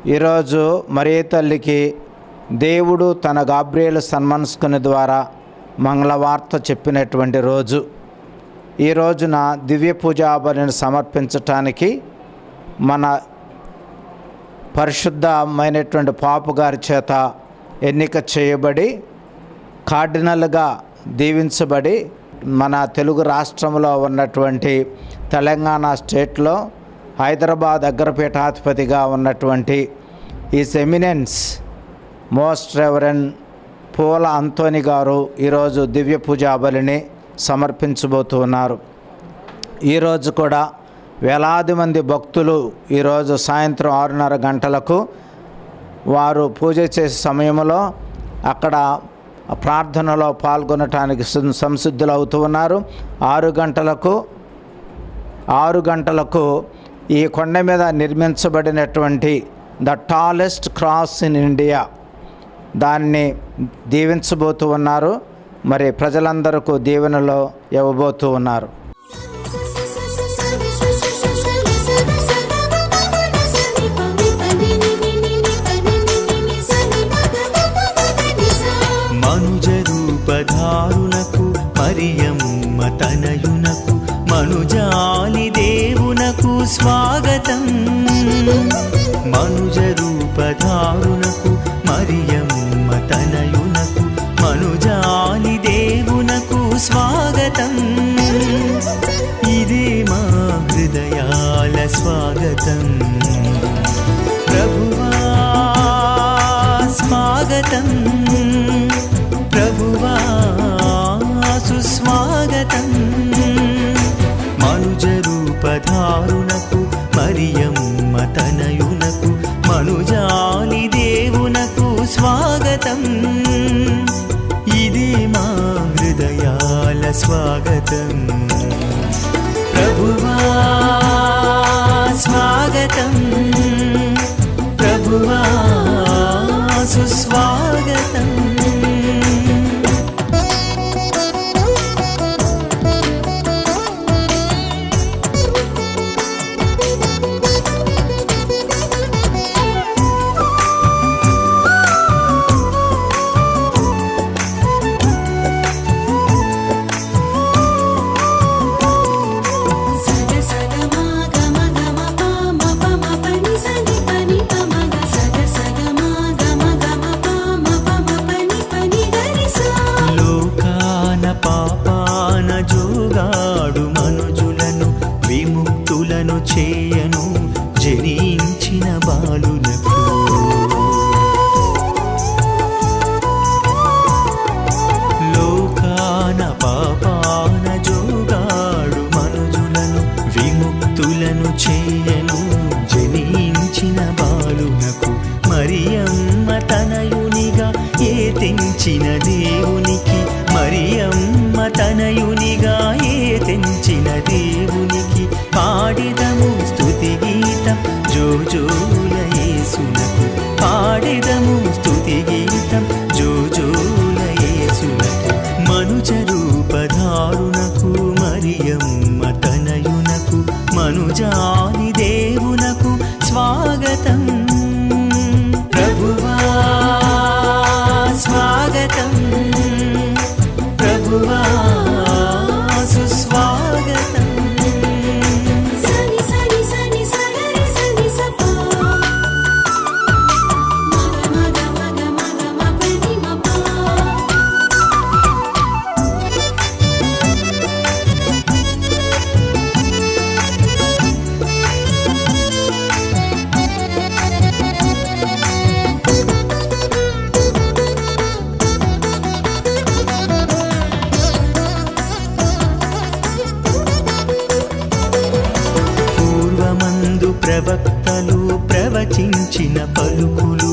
ఈరోజు మరియ తల్లికి దేవుడు తన గాబ్రియేలు సన్మనస్కుని ద్వారా మంగళవార్త చెప్పినటువంటి రోజు. ఈ రోజున దివ్య పూజా బలిని సమర్పించటానికి మన పరిశుద్ధమైనటువంటి పాపు గారి చేత ఎన్నిక చేయబడి కార్డినల్గా దీవించబడి మన తెలుగు రాష్ట్రంలో ఉన్నటువంటి తెలంగాణ స్టేట్లో హైదరాబాద్ అగ్రపీఠాధిపతిగా ఉన్నటువంటి ఈస్ ఎమినెన్స్ మోస్ట్ రెవరెండ్ పూల అంతోని గారు ఈరోజు దివ్య పూజా బలిని సమర్పించబోతున్నారు. ఈరోజు కూడా వేలాది మంది భక్తులు ఈరోజు సాయంత్రం 6:30 గంటలకు వారు పూజ చేసే సమయంలో అక్కడ ప్రార్థనలో పాల్గొనటానికి సంసిద్ధులు అవుతూ ఉన్నారు. 6 గంటలకు ఈ కొండ మీద నిర్మించబడినటువంటి the tallest cross in India దాన్ని దీవించబోతూ ఉన్నారు. మరి ప్రజలందరికీ దీవెనలో ఇవ్వబోతూ ఉన్నారు. మనుజరూపధారునకు మరియమ్మ తనయునకు మనుజాలి దేవునకు స్వాగతం. మనుజరూపధారునకు మరియమ్మ తనయునకు మనుజాలి దేవునకు స్వాగతం. ఇదే మా హృదయాల స్వాగతం. ప్రభువా స్వాగతం, ప్రభువా సుస్వాగతం. మనుజరూపధారునకు మరియమ్మ తనయునకు మనుజాలి దేవునకు స్వాగతం. ఇదే మా హృదయాల స్వాగతం. ప్రభువా స్వాగతం, ప్రభువా సుస్వాగతం. జోగాడు మనుజులను విముక్తులను చేయను జనించిన బాలునకు. లోకాన పాపాన జోగాడు మనుజులను విముక్తులను చేయను జనించిన బాలునకు. మరియమ్మ తనయునిగా ఏ తెంచిన దేవునికి, మరియమ్మ తనయునిగా ఏ తెంచిన దేవునికి పాడిదము స్తుతి గీతం జోజోల యేసునకు. పాడిదము స్తుతి గీతం జోజోల యేసునకు. మనుజరూపధారునకు మరియమ్మ తనయునకు మనుజాని దేవునకు స్వాగతం. ప్రభువా స్వాగతం, ప్రభువా సుస్వాగతం. ప్రవక్తలు ప్రవచించిన పలుకులు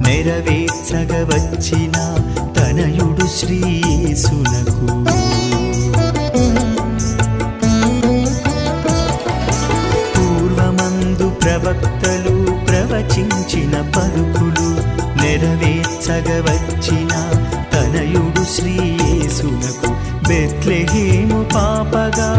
నెరవేర్చగ వచ్చిన తనయుడు శ్రీ యేసునకు. పూర్వమందు ప్రవక్తలు ప్రవచించిన పలుకులు నెరవేర్చగ వచ్చిన తనయుడు శ్రీ యేసునకు. బెత్లెహేము పాపగా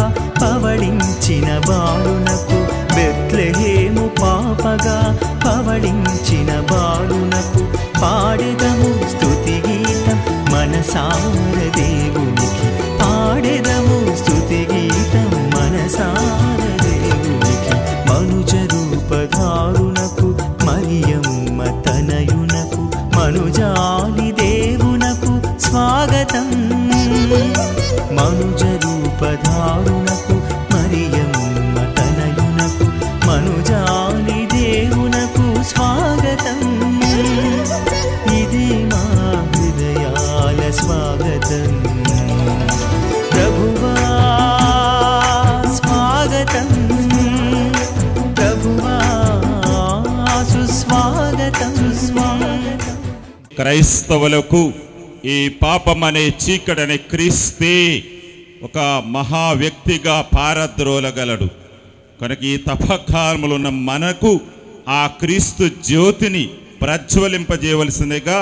పవళించిన బాలునకు, బెత్లెహేము పాపగా పవ పవళించిన బాలునకు పాడెదము స్తుతి గీతం మనసార దేవునికి పాడెదము స్తుతి గీతం మనసార దేవునికి మనుజ రూపధారునకు మరియమ్మ తనయునకు మనుజాలి దేవునకు స్వాగతం మనుజ రూపధారునకు మరియమ్మ తనయునకు మనుజాలి దేవునకు స్వాగతం ఇదే మా హృదయాల స్వాగతం ప్రభువా స్వాగతం ప్రభువా సుస్వాగతం స్వాగతం. క్రైస్తవులకు ఈ పాపమనే చీకటనే క్రీస్తే ఒక మహా వ్యక్తిగా పారద్రోలగలడు. కనుక ఈ తపకాలములు ఉన్న మనకు ఆ క్రీస్తు జ్యోతిని ప్రజ్వలింపజేయవలసిందిగా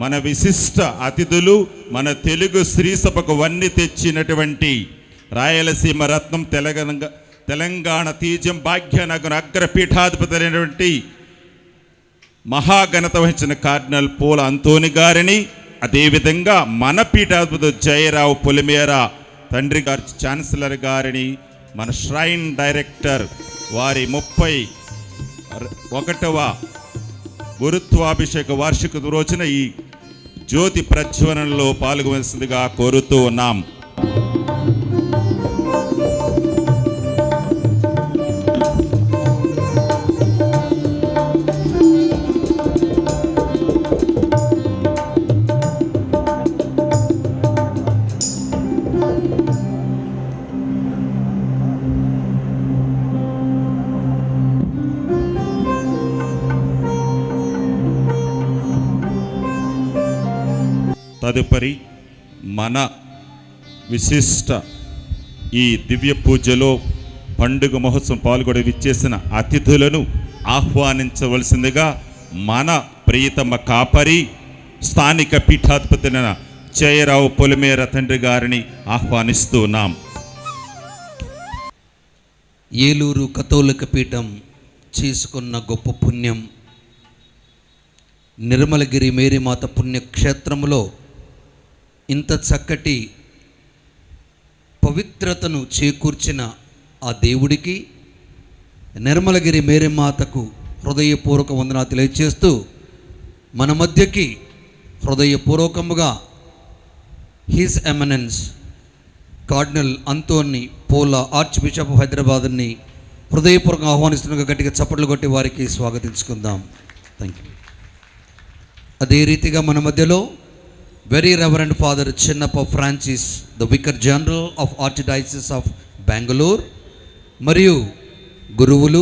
మన విశిష్ట అతిథులు, మన తెలుగు శ్రీ సభకు వన్ని తెచ్చినటువంటి రాయలసీమ రత్నం తెలంగాణ తీజం భాగ్యనగర్ అగ్రపీఠాధిపతి అయినటువంటి మహాఘనత వహించిన కార్డినల్ పోల అంతోని గారిని, అదేవిధంగా మన పీఠాధిపతి జయరావు పొలిమేర తండ్రి గారి ఛాన్సలర్ గారిని, మన ష్రైన్ డైరెక్టర్ వారి 31వ గురుత్వాభిషేక వార్షిక రోజున ఈ జ్యోతి ప్రజ్వలనలో పాల్గొనవలసిందిగా కోరుతూ ఉన్నాం. తదుపరి మన విశిష్ట ఈ దివ్య పూజలో పండుగ మహోత్సవం పాల్గొని విచ్చేసిన అతిథులను ఆహ్వానించవలసిందిగా మన ప్రియతమ కాపరి స్థానిక పీఠాధిపతులైన జయరావు పొలిమేర తండ్రి గారిని ఆహ్వానిస్తూ ఉన్నాం. ఏలూరు కథోలిక పీఠం చేసుకున్న గొప్ప పుణ్యం, నిర్మలగిరి మేరీమాత పుణ్యక్షేత్రములో ఇంత చక్కటి పవిత్రతను చేకూర్చిన ఆ దేవుడికి, నిర్మలగిరి మేరీమాతకు హృదయపూర్వక వందనాలు తెలియజేస్తూ మన మధ్యకి హృదయపూర్వకముగా his eminence cardinal Anthony Pola arch bishop of హైదరాబాద్ని హృదయపూర్వకంగా ఆహ్వానిస్తున్న గట్టిగా చప్పట్లు కొట్టి వారికి స్వాగతించుకుందాం. Thank you. అదే రీతిగా మన మధ్యలో very reverend father Chinnappa Francis, the vicar general of archdiocese of Bengaluru, మరియు గురువులు,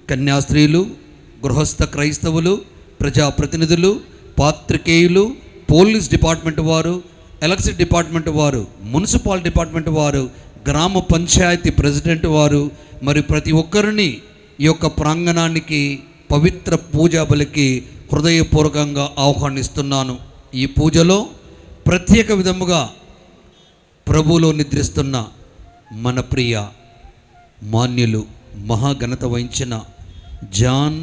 కన్యాస్త్రీలు, గృహస్థ క్రైస్తవులు, ప్రజాప్రతినిధులు, పాత్రికేయులు, పోలీస్ డిపార్ట్మెంట్ వారు, ఎలక్ట్రిసిటీ డిపార్ట్మెంట్ వారు, మున్సిపల్ డిపార్ట్మెంట్ వారు, గ్రామ పంచాయతీ ప్రెసిడెంట్ వారు, మరి ప్రతి ఒక్కరిని ఈ యొక్క ప్రాంగణానికి పవిత్ర పూజా బలికి హృదయపూర్వకంగా ఆహ్వానిస్తున్నాను. ఈ పూజలో ప్రత్యేక విధముగా ప్రభువులో నిద్రిస్తున్న మన ప్రియ మాన్యులు మహాఘనత వహించిన జాన్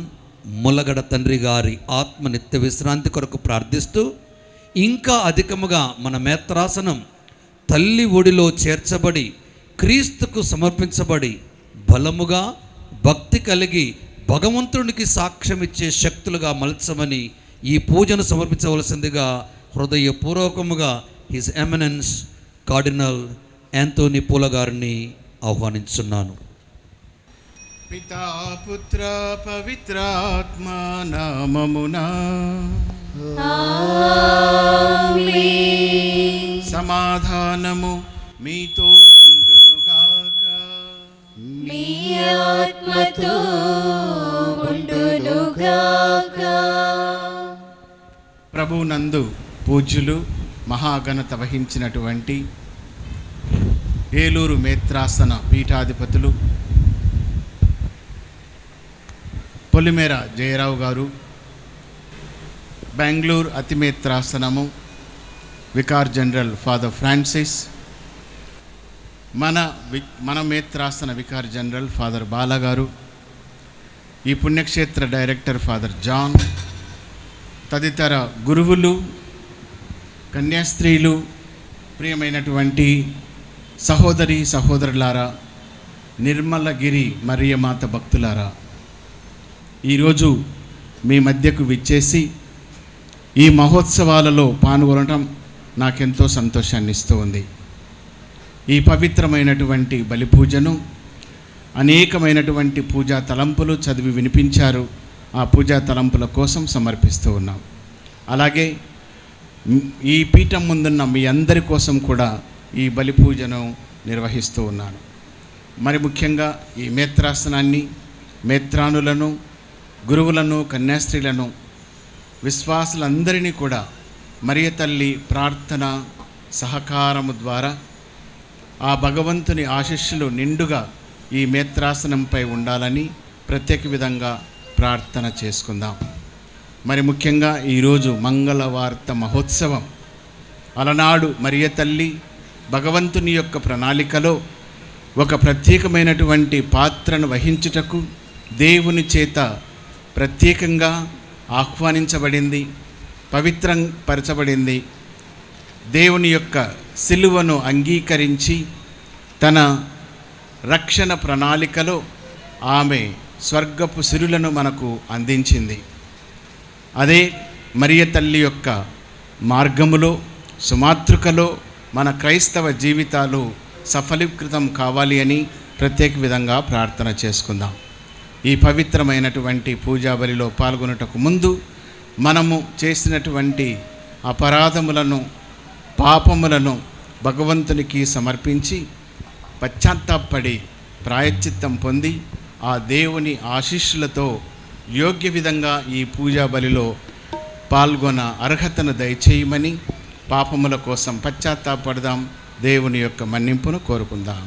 ములగడ తండ్రి గారి ఆత్మ నిత్య విశ్రాంతి కొరకు ప్రార్థిస్తూ, ఇంకా అధికముగా మన మేత్రాసనం తల్లి ఒడిలో చేర్చబడి క్రీస్తుకు సమర్పించబడి బలముగా భక్తి కలిగి భగవంతునికి సాక్ష్యం ఇచ్చే శక్తులుగా మలచమని ఈ పూజను సమర్పించవలసిందిగా హృదయపూర్వకముగా హిజ్ ఎమినెన్స్ కార్డినల్ యాంతోని పోల గారిని ఆహ్వానించున్నాను. పితా పుత్ర పవిత్రాత్మ నామమునా ఆమేన్. సమాధానము మీతో ఉండునుగాక. మీ ఆత్మతో ఉండునుగాక. ప్రభునందు పూజ్యులు మహాఘనత వహించినటువంటి ఏలూరు మేత్రాసన పీఠాధిపతులు పొలిమేర జయరావు గారు, బెంగళూరు అతిమేత్రాసనము వికార్ జనరల్ ఫాదర్ ఫ్రాన్సిస్, మన మేత్రాసన వికార్ జనరల్ ఫాదర్ బాలా గారు, ఈ పుణ్యక్షేత్ర డైరెక్టర్ ఫాదర్ జాన్, తదితర గురువులు, కన్యాస్త్రీలు, ప్రియమైనటువంటి సహోదరి సహోదరులారా, నిర్మలగిరి మరియమాత భక్తులారా, ఈరోజు మీ మధ్యకు విచ్చేసి ఈ మహోత్సవాలలో పాల్గొనడం నాకెంతో సంతోషాన్ని ఇస్తూ ఉంది. ఈ పవిత్రమైనటువంటి బలి పూజను అనేకమైనటువంటి పూజా తలంపులు చదివి వినిపించారు. ఆ పూజా తలంపుల కోసం సమర్పిస్తూ ఉన్నాం. అలాగే ఈ పీఠం ముందున్న మీ అందరి కోసం కూడా ఈ బలి పూజను నిర్వహిస్తూ ఉన్నాను. మరి ముఖ్యంగా ఈ మేత్రాసనాన్ని, మేత్రానులను, గురువులను, కన్యాస్త్రీలను, విశ్వాసులందరినీ కూడా మరియ తల్లి ప్రార్థన సహకారము ద్వారా ఆ భగవంతుని ఆశీస్సులు నిండుగా ఈ మేత్రాసనంపై ఉండాలని ప్రత్యేక విధంగా ప్రార్థన చేసుకుందాం. మరి ముఖ్యంగా ఈరోజు మంగళవార్త మహోత్సవం. అలనాడు మరియ తల్లి భగవంతుని యొక్క ప్రణాళికలో ఒక ప్రత్యేకమైనటువంటి పాత్రను వహించుటకు దేవుని చేత ప్రత్యేకంగా ఆహ్వానించబడింది, పవిత్రపరచబడింది. దేవుని యొక్క సిలువను అంగీకరించి తన రక్షణ ప్రణాళికలో ఆమె స్వర్గపు సిరులను మనకు అందించింది. అదే మరియ తల్లి యొక్క మార్గములో, సుమాతృకలో మన క్రైస్తవ జీవితాలు సఫలీకృతం కావాలి అని ప్రత్యేక విధంగా ప్రార్థన చేసుకుందాం. ఈ పవిత్రమైనటువంటి పూజా బలిలో పాల్గొనుటకు ముందు మనము చేసినటువంటి అపరాధములను, పాపములను భగవంతునికి సమర్పించి పశ్చాత్తాపడి ప్రాయశ్చిత్తం పొంది ఆ దేవుని ఆశీస్సులతో యోగ్య విధంగా ఈ పూజా బలిలో పాల్గొన అర్హతను దయచేయమని పాపముల కోసం పశ్చాత్తాపడదాం. దేవుని యొక్క మన్నింపును కోరుకుందాం.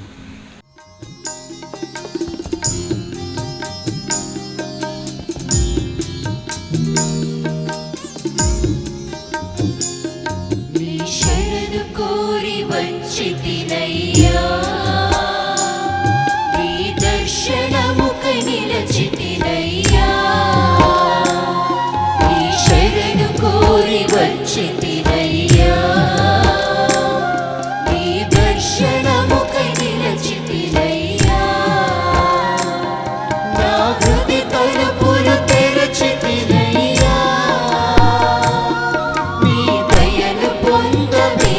కోరి వంచితినయ్యా, నీ దర్శనముకై నిలచితినయ్యా, నీ శరణు కోరి వంచితినయ్యా, నీ దర్శనముకై నిలచితినయ్యా, నా హృది తలుపులు తెరచితినయ్యా, నీ దయను పొందవే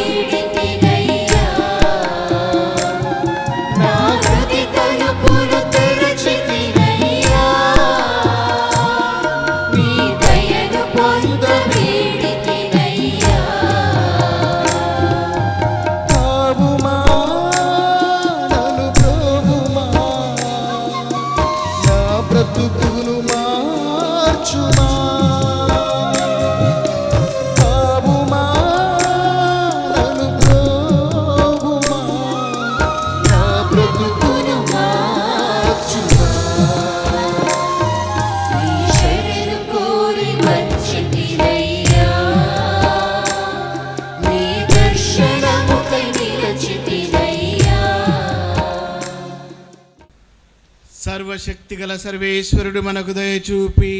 సర్వశక్తిగల సర్వేశ్వరుడు మనకు దయ చూపి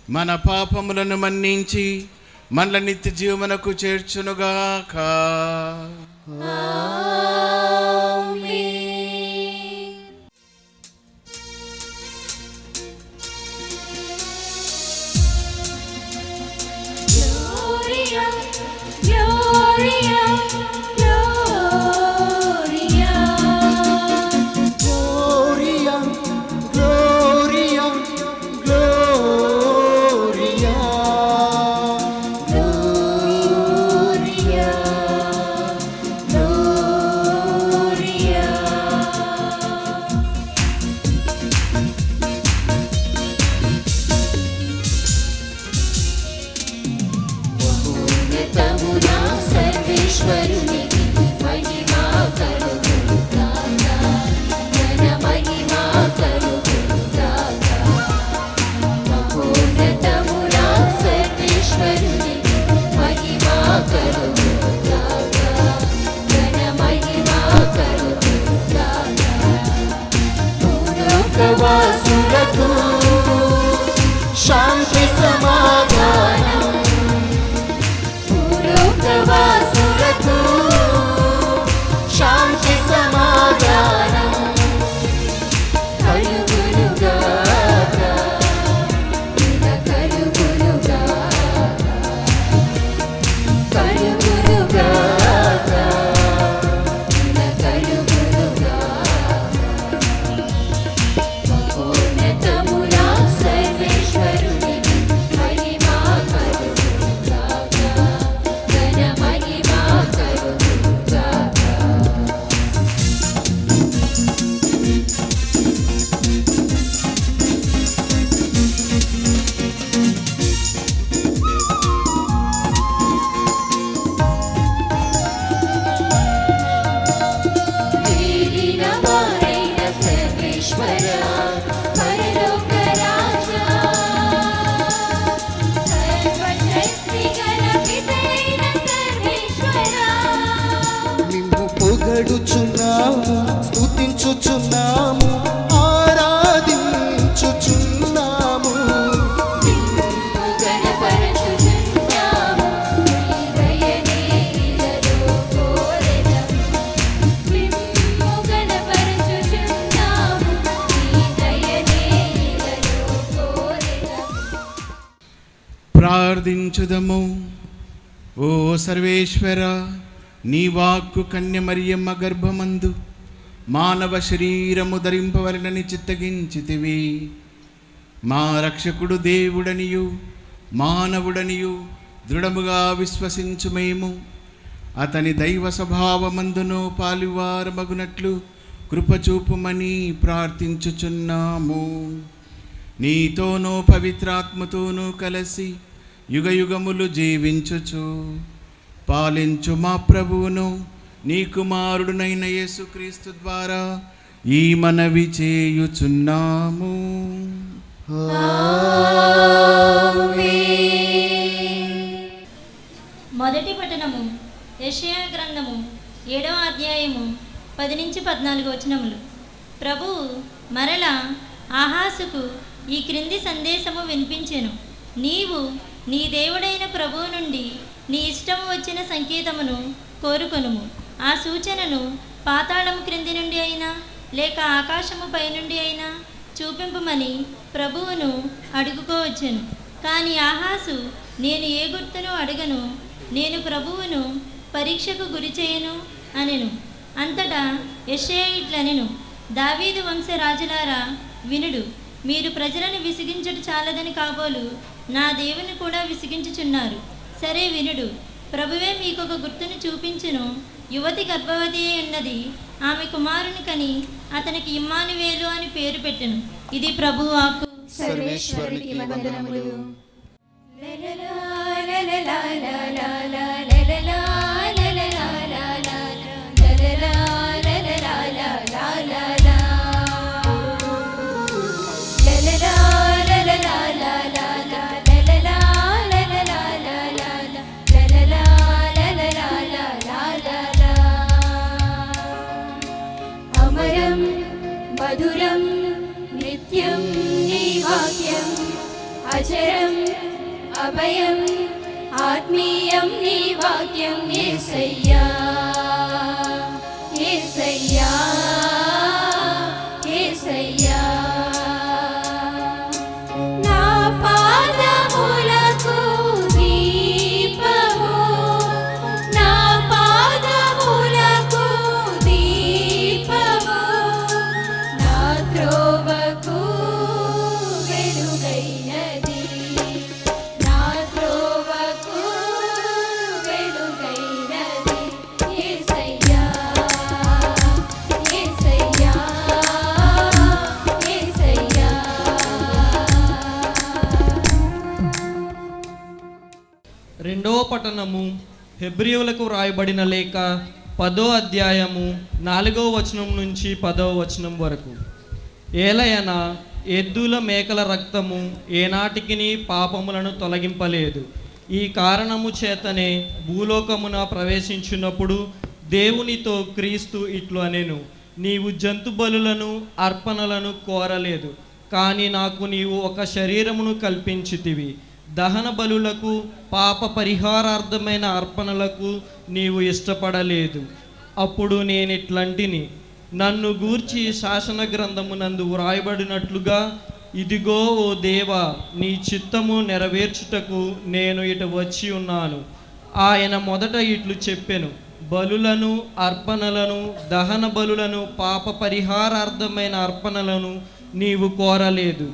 మన పాపములను మన్నించి మనల నిత్య జీవమునకు చేర్చునుగాక. వాసులకు స్తుతించుచున్నాము, ఆరాధించుచున్నాము. నిన్ను గణపరచుచున్నాము, నీ దయనే ఇలలో కోరెదము. నిన్ను గణపరచుచున్నాము, నీ దయనే ఇలలో కోరెదము. ప్రార్థించుదము. ఓ సర్వేశ్వర, నీ వాక్కు కన్య మరియమ్మ గర్భమందు మానవ శరీరము ధరింపవలనని చిత్తగించితివి. మా రక్షకుడు దేవుడనియు మానవుడనియు దృఢముగా విశ్వసించు మేము అతని దైవ స్వభావమందును పాలువారమగునట్లు కృపచూపుమని ప్రార్థించుచున్నాము. నీతోనూ పవిత్రాత్మతోనూ కలిసి యుగయుగములు జీవించుచు పాలించు మా ప్రభువును నీ కుమారుడునైన యేసుక్రీస్తు ద్వారా ఈ మనవి చేయుచున్నాము. మొదటి పఠనము యెషయా గ్రంథము 7వ అధ్యాయము 10-14 వచనములు. ప్రభువు మరలా ఆహాసుకు ఈ క్రింది సందేశము వినిపించెను. నీవు నీ దేవుడైన ప్రభువు నుండి నీ ఇష్టము వచ్చిన సంకేతమును కోరుకొనుము. ఆ సూచనను పాతాళము క్రింది నుండి అయినా లేక ఆకాశము పైనుండి అయినా చూపింపమని ప్రభువును అడుగుకోవచ్చును. కానీ ఆహాసు, నేను ఏ గుర్తును అడగను, నేను ప్రభువును పరీక్షకు గురి చేయను అనెను. అంతటా యెషయా ఇట్లనెను, దావీదు వంశరాజులారా వినుడు. మీరు ప్రజలను విసిగించుట చాలదని కాబోలు నా దేవుని కూడా విసిగించుచున్నారు. సరే వినుడు. ప్రభువే మీకొక గుర్తును చూపించును. యువతి గర్భవతి అయి ఉన్నది. ఆమె కుమారుని కని అతనికి ఇమ్మానువేలు అని పేరు పెట్టెను. ఇది ప్రభువు వాక్కు. సర్వేశ్వరునికి వందనములు. అమరం మధురం నిత్యం నీ వాక్యం, అచరం అభయం ఆత్మీయం నీ వాక్యం. యేసయ్యా యేసయ్యా యేసయ్యా. నా పాదములకు దీపము, నా పాదములకు దీపము, నా త్రోవకు వెలుగైనది, నా త్రోవకు వెలుగైనది. యేసయ్యా యేసయ్యా యేసయ్యా. రెండవ పట్టణము హెబ్రీయులకు వ్రాయబడిన లేఖ 10వ అధ్యాయము 4వ వచనం నుంచి 10వ వచనం వరకు. ఏలయన ఎద్దుల మేకల రక్తము ఏనాటికిని పాపములను తొలగింపలేదు. ఈ కారణము చేతనే భూలోకమున ప్రవేశించినప్పుడు దేవునితో క్రీస్తు ఇట్లు అనెను, నీవు జంతు బలులను అర్పణలను కోరలేదు, కానీ నాకు నీవు ఒక శరీరమును కల్పించితివి. దహన బలులకు పాప పరిహారార్థమైన అర్పణలకు నీవు ఇష్టపడలేదు. అప్పుడు నేనిట్లంటిని, నన్ను గూర్చి శాసన గ్రంథమునందు వ్రాయబడినట్లుగా, ఇదిగో ఓ దేవా, నీ చిత్తము నెరవేర్చుటకు నేను ఇటు వచ్చి ఉన్నాను. ఆయన మొదట ఇట్లు చెప్పెను, బలులను అర్పణలను దహన బలులను పాప పరిహారార్థమైన అర్పణలను నీవు కోరలేదు,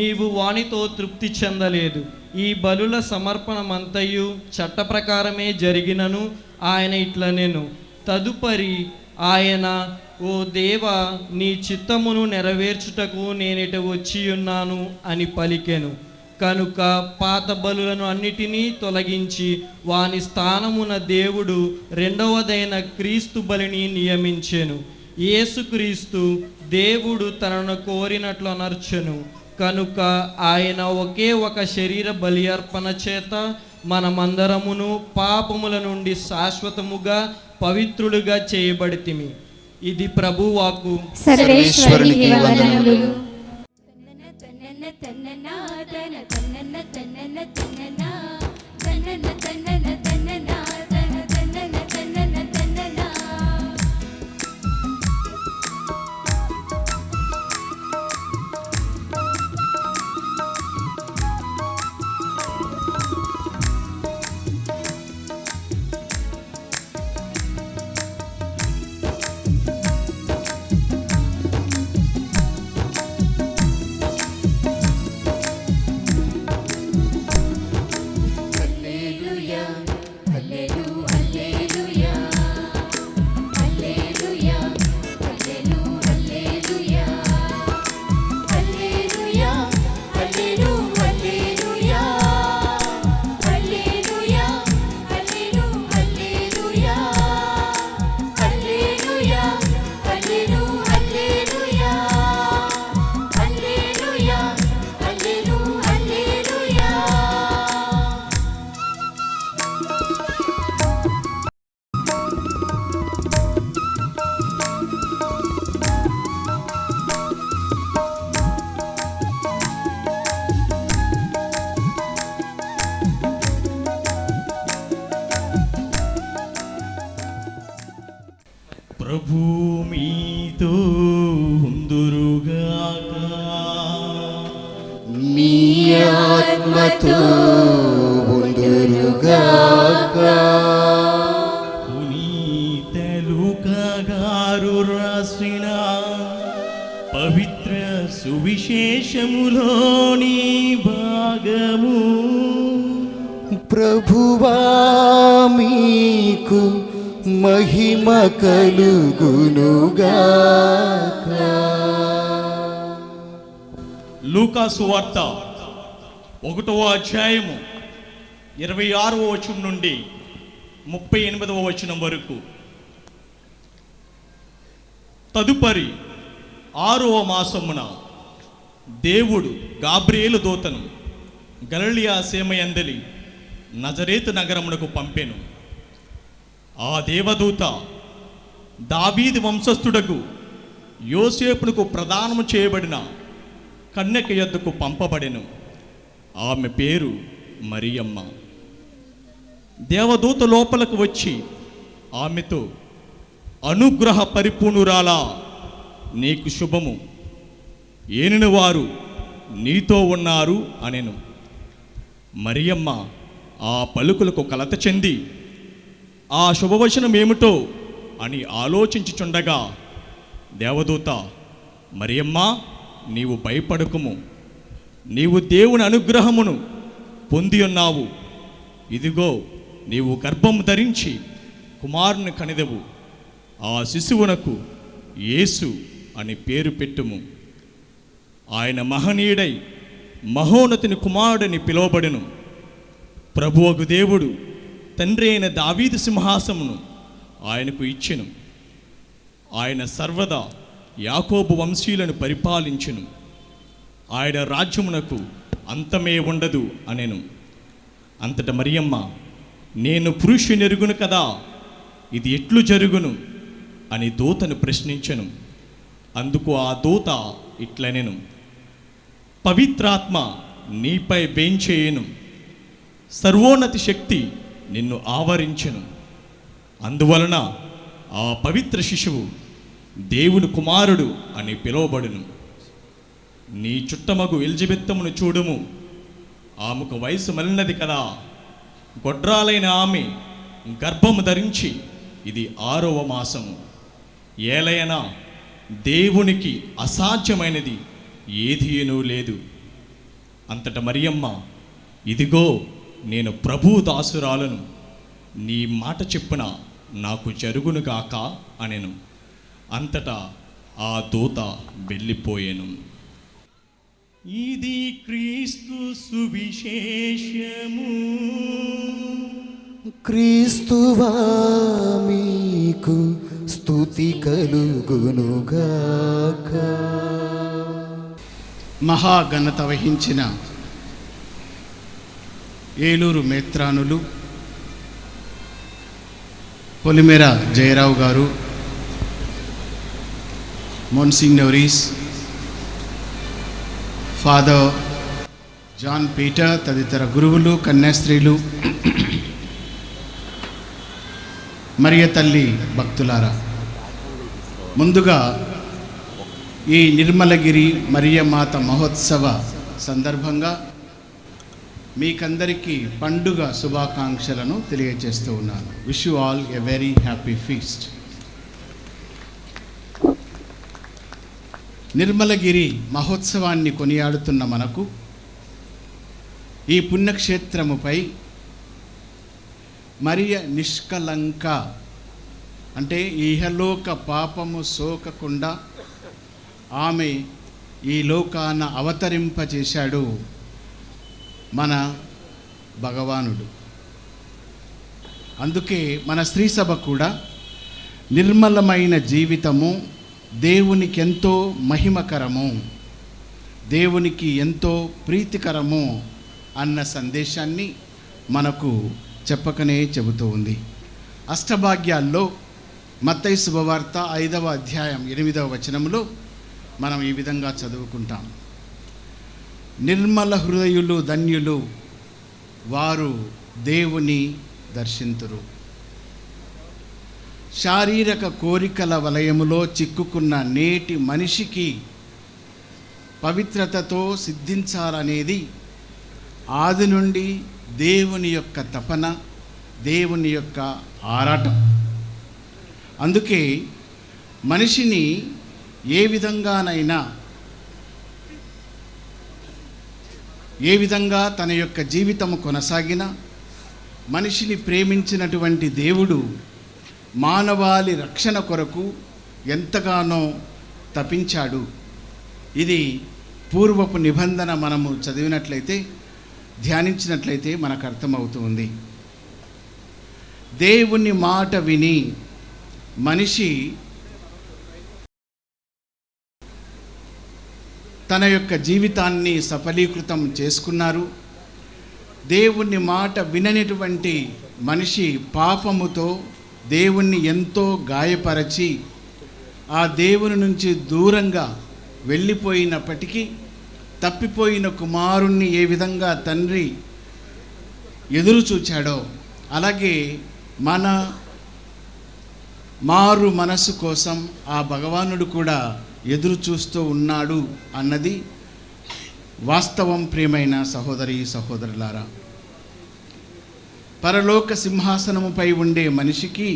నీవు వానితో తృప్తి చెందలేదు. ఈ బలుల సమర్పణమంతయు చట్ట ప్రకారమే జరిగినను ఆయన ఇట్లనెను. తదుపరి ఆయన, ఓ దేవా, నీ చిత్తమును నెరవేర్చుటకు నేనిట వచ్చి ఉన్నాను అని పలికెను. కనుక పాత బలులను అన్నిటినీ తొలగించి వాని స్థానమున దేవుడు రెండవదైన క్రీస్తు బలిని నియమించెను. యేసుక్రీస్తు దేవుడు తనను కోరినట్లు అనర్చెను. కనుక ఆయన ఒకే ఒక శరీర బలి అర్పణ చేత మనమందరమును పాపముల నుండి శాశ్వతముగా పవిత్రులుగా చేయబడితిమి. ఇది ప్రభు వాక్కు. సర్వేశ్వరునికి వందనములు. ప్రభు మీతో ఉందురుగాక. మీ ఆత్మతో ఉందురుగాక. పునీత లూకా గారు రాసిన పవిత్ర సువిశేషములోని భాగము. ప్రభువా మీకు మహిమ కలుగునుగాక. లూకా సువార్త 1వ అధ్యాయము 26వ వచనం నుండి 38వ వచనం వరకు. తదుపరి 6వ మాసమున దేవుడు గాబ్రియేలు దూతను గలిలయ సీమయందలి నజరేతు నగరమునకు పంపెను. ఆ దేవదూత దావీదు వంశస్థుడకు యోసేపునకు ప్రదానము చేయబడిన కన్యక యొద్దకు పంపబడెను. ఆమె పేరు మరియమ్మ. దేవదూత లోపలకు వచ్చి ఆమెతో, అనుగ్రహ పరిపూర్ణురాలా, నీకు శుభము, ఏలిన వారు నీతో ఉన్నారు అనెను. మరియమ్మ ఆ పలుకులకు కలత చెంది ఆ శుభవచనం ఏమిటో అని ఆలోచించుచుండగా దేవదూత, మరియమ్మ, నీవు భయపడకుము, నీవు దేవుని అనుగ్రహమును పొంది ఉన్నావు. ఇదిగో, నీవు గర్భము ధరించి కుమారుని కనిదెవు. ఆ శిశువునకు యేసు అని పేరు పెట్టుము. ఆయన మహనీయుడై మహోన్నతుని కుమారుడని పిలువబడెను. ప్రభువగు దేవుడు తండ్రి అయిన దావీదు సింహాసమును ఆయనకు ఇచ్చెను. ఆయన సర్వదా యాకోబు వంశీయులను పరిపాలించెను. ఆయన రాజ్యమునకు అంతమే ఉండదు అనెను. అంతట మరియమ్మ, నేను పురుషునెరుగును కదా, ఇది ఎట్లు జరుగును అని దూతను ప్రశ్నించెను. అందుకు ఆ దూత ఇట్లనెను, పవిత్రాత్మ నీపై వేంచేయును, సర్వోన్నతి శక్తి నిన్ను ఆవరించెను. అందువలన ఆ పవిత్ర శిశువు దేవుని కుమారుడు అని పిలువబడును. నీ చుట్టమగు ఎలిజబెత్తమును చూడుము, ఆమెకు వయసు మలినది కదా, గొడ్రాలైన ఆమె గర్భము ధరించి ఇది 6వ మాసము. ఏలయనా దేవునికి అసాధ్యమైనది ఏదీనూ లేదు. అంతట మరియమ్మ, ఇదిగో నేను ప్రభు దాసురాలను, నీ మాట చెప్పున నాకు జరుగునుగాక అనెను. అంతటా ఆ దూత వెళ్ళిపోయెను. ఇది క్రీస్తు సువిశేషము. క్రీస్తువా మీకు స్తుతి కలుగునుగాక. మహాఘనత వహించిన ఏలూరు మేత్రానులు పొలిమేర జయరావు గారు, మోన్సిగ్నోరీస్ ఫాదర్ జాన్ పీటర్ తదితర గురువులు, కన్యాస్త్రీలు, మరియ తల్లి భక్తులారా, ముందుగా ఈ నిర్మలగిరి మరియమాత మహోత్సవ సందర్భంగా మీకందరికీ పండుగ శుభాకాంక్షలను తెలియజేస్తూ ఉన్నాను. Wish you all a very happy feast. Nirmalagiri మహోత్సవాన్ని కొనియాడుతున్న మనకు ఈ పుణ్యక్షేత్రముపై మరియ నిష్కలంక అంటే ఇహలోక పాపము సోకకుండా ఆమె ఈ లోకాన అవతరింపచేశాడు మన భగవానుడు. అందుకే మన స్త్రీ సభ కూడా నిర్మలమైన జీవితము దేవునికి ఎంతో మహిమకరము, దేవునికి ఎంతో ప్రీతికరము అన్న సందేశాన్ని మనకు చెప్పకనే చెబుతూ ఉంది. అష్టభాగ్యాల్లో మత్తయి శుభవార్త 5వ అధ్యాయం 8వ వచనంలో మనం ఈ విధంగా చదువుకుంటాం. నిర్మల హృదయులు ధన్యులు, వారు దేవుని దర్శింతురు. శారీరక కోరికల వలయములో చిక్కుకున్న నేటి మనిషికి పవిత్రతతో సిద్ధించాలనేది ఆది నుండి దేవుని యొక్క తపన, దేవుని యొక్క ఆరాటం. అందుకే మనిషిని ఏ విధంగా తన యొక్క జీవితము కొనసాగినా మనిషిని ప్రేమించినటువంటి దేవుడు మానవాళి రక్షణ కొరకు ఎంతగానో తపించాడు. ఇది పూర్వపు నిబంధన మనము చదివినట్లయితే, ధ్యానించినట్లయితే మనకు అర్థమవుతుంది. దేవుని మాట విని మనిషి తన యొక్క జీవితాన్ని సఫలీకృతం చేసుకున్నారు. దేవుని మాట విననటువంటి మనిషి పాపముతో దేవుణ్ణి ఎంతో గాయపరచి ఆ దేవుని నుంచి దూరంగా వెళ్ళిపోయినప్పటికీ తప్పిపోయిన కుమారుణ్ణి ఏ విధంగా తండ్రి ఎదురు చూచాడో అలాగే మన మారు మనసు కోసం ఆ భగవానుడు కూడా ఎదురు చూస్తూ ఉన్నాడు అన్నది వాస్తవం. ప్రియమైన సహోదరి సహోదరులారా, పరలోక సింహాసనముపై ఉండే మనిషికి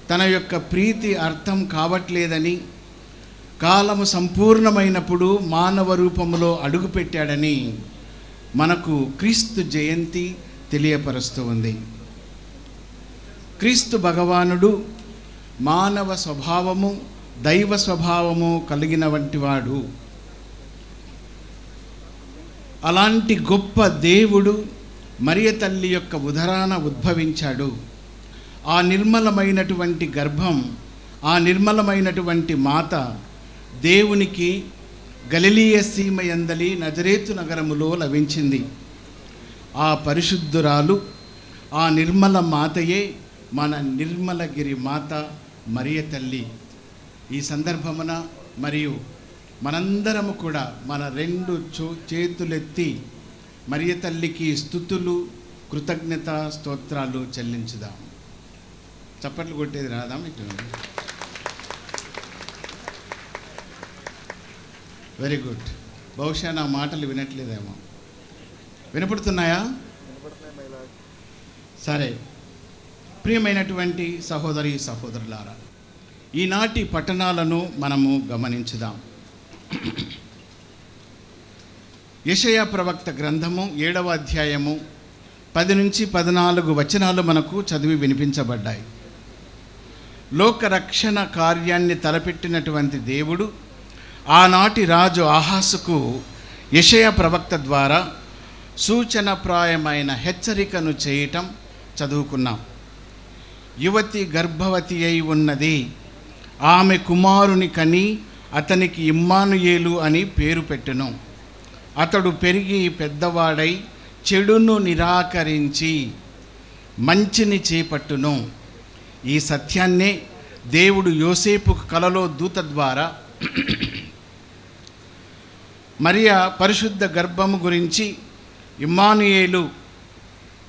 తన యొక్క ప్రీతి అర్థం కావట్లేదని, కాలము సంపూర్ణమైనప్పుడు మానవ రూపములో అడుగుపెట్టాడని మనకు క్రీస్తు జయంతి తెలియపరుస్తూ ఉంది. క్రీస్తు భగవానుడు మానవ స్వభావము, దైవ స్వభావము కలిగిన వంటివాడు. అలాంటి గొప్ప దేవుడు మరియ తల్లి యొక్క ఉదరాన ఉద్భవించాడు. ఆ నిర్మలమైనటువంటి గర్భం, ఆ నిర్మలమైనటువంటి మాత దేవునికి గలిలియ సీమ యందలి నజరేతు నగరములో లభించింది. ఆ పరిశుద్ధురాలు, ఆ నిర్మల మాతయే మన నిర్మలగిరి మాత మరియ తల్లి. ఈ సందర్భమున మరియు మనందరము కూడా మన 2 చేతులెత్తి మరియ తల్లికి స్తుతులు, కృతజ్ఞత స్తోత్రాలు చెల్లించుదాం. చప్పట్లు కొట్టేది రాదా మీకు? Very good. బహుశా నా మాటలు వినట్లేదేమో. వినపడుతున్నాయా? సరే. ప్రియమైనటువంటి సహోదరి సహోదరులారా, ఈనాటి పట్టణాలను మనము గమనించుదాం. యెషయా ప్రవక్త గ్రంథము 7వ అధ్యాయము 10 నుంచి 14 వచనాలు మనకు చదివి వినిపించబడ్డాయి. లోకరక్షణ కార్యాన్ని తలపెట్టినటువంటి దేవుడు ఆనాటి రాజు ఆహాసుకు యెషయా ప్రవక్త ద్వారా సూచనప్రాయమైన హెచ్చరికను చేయటం చదువుకున్నాం. యువతి గర్భవతి అయి ఉన్నది, ఆమె కుమారుని కని అతనికి ఇమ్మానుయేలు అని పేరు పెట్టును. అతడు పెరిగి పెద్దవాడై చెడును నిరాకరించి మంచిని చేపట్టును. ఈ సత్యాన్నే దేవుడు యోసేపుకు కలలో దూత ద్వారా మరియా పరిశుద్ధ గర్భము గురించి, ఇమ్మానుయేలు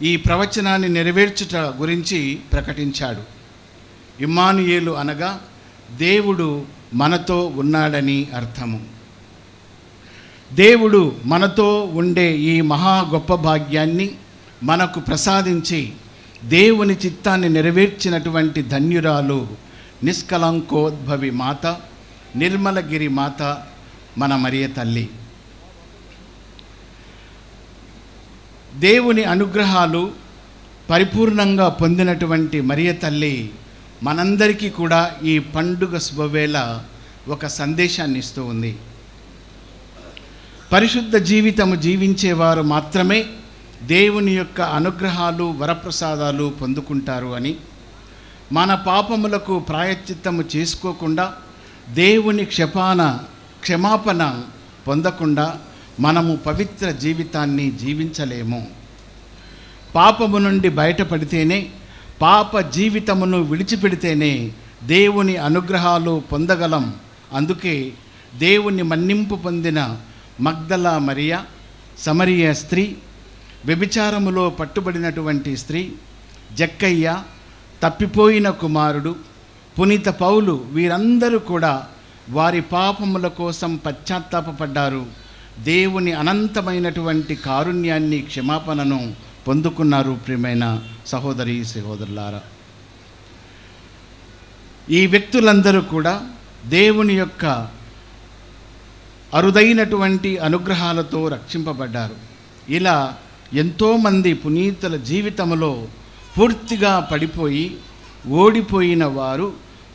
ఈ ప్రవచనాన్ని నెరవేర్చుట గురించి ప్రకటించాడు. ఇమ్మానుయేలు అనగా దేవుడు మనతో ఉన్నాడని అర్థము. దేవుడు మనతో ఉండే ఈ మహా గొప్ప భాగ్యాన్ని మనకు ప్రసాదించి దేవుని చిత్తాన్ని నెరవేర్చినటువంటి ధన్యురాలు నిష్కలంకోద్భవి మాత, నిర్మలగిరి మాత మన మరియ తల్లి. దేవుని అనుగ్రహాలు పరిపూర్ణంగా పొందినటువంటి మరియ తల్లి మనందరికీ కూడా ఈ పండుగ శుభవేళ ఒక సందేశాన్ని ఇస్తూ ఉంది. పరిశుద్ధ జీవితము జీవించేవారు మాత్రమే దేవుని యొక్క అనుగ్రహాలు, వరప్రసాదాలు పొందుకుంటారు అని, మన పాపములకు ప్రాయశ్చిత్తము చేసుకోకుండా దేవుని క్షమాపణ పొందకుండా మనము పవిత్ర జీవితాన్ని జీవించలేము. పాపము నుండి బయటపడితేనే, పాప జీవితమును విడిచిపెడితేనే దేవుని అనుగ్రహాలు పొందగలం. అందుకే దేవుని మన్నింపు పొందిన మగ్దలా మరియ, సమరియ స్త్రీ, వ్యభిచారములో పట్టుబడినటువంటి స్త్రీ, జక్కయ్య, తప్పిపోయిన కుమారుడు, పునీత పౌలు వీరందరూ కూడా వారి పాపముల కోసం పశ్చాత్తాపపడ్డారు. దేవుని అనంతమైనటువంటి కారుణ్యాన్ని, క్షమాపణను పొందుకున్నారు. ప్రియమైన సహోదరి సహోదరులారా, ఈ వ్యక్తులందరూ కూడా దేవుని యొక్క అరుదైనటువంటి అనుగ్రహాలతో రక్షింపబడ్డారు. ఇలా ఎంతోమంది పునీతుల జీవితంలో పూర్తిగా పడిపోయి ఓడిపోయిన వారు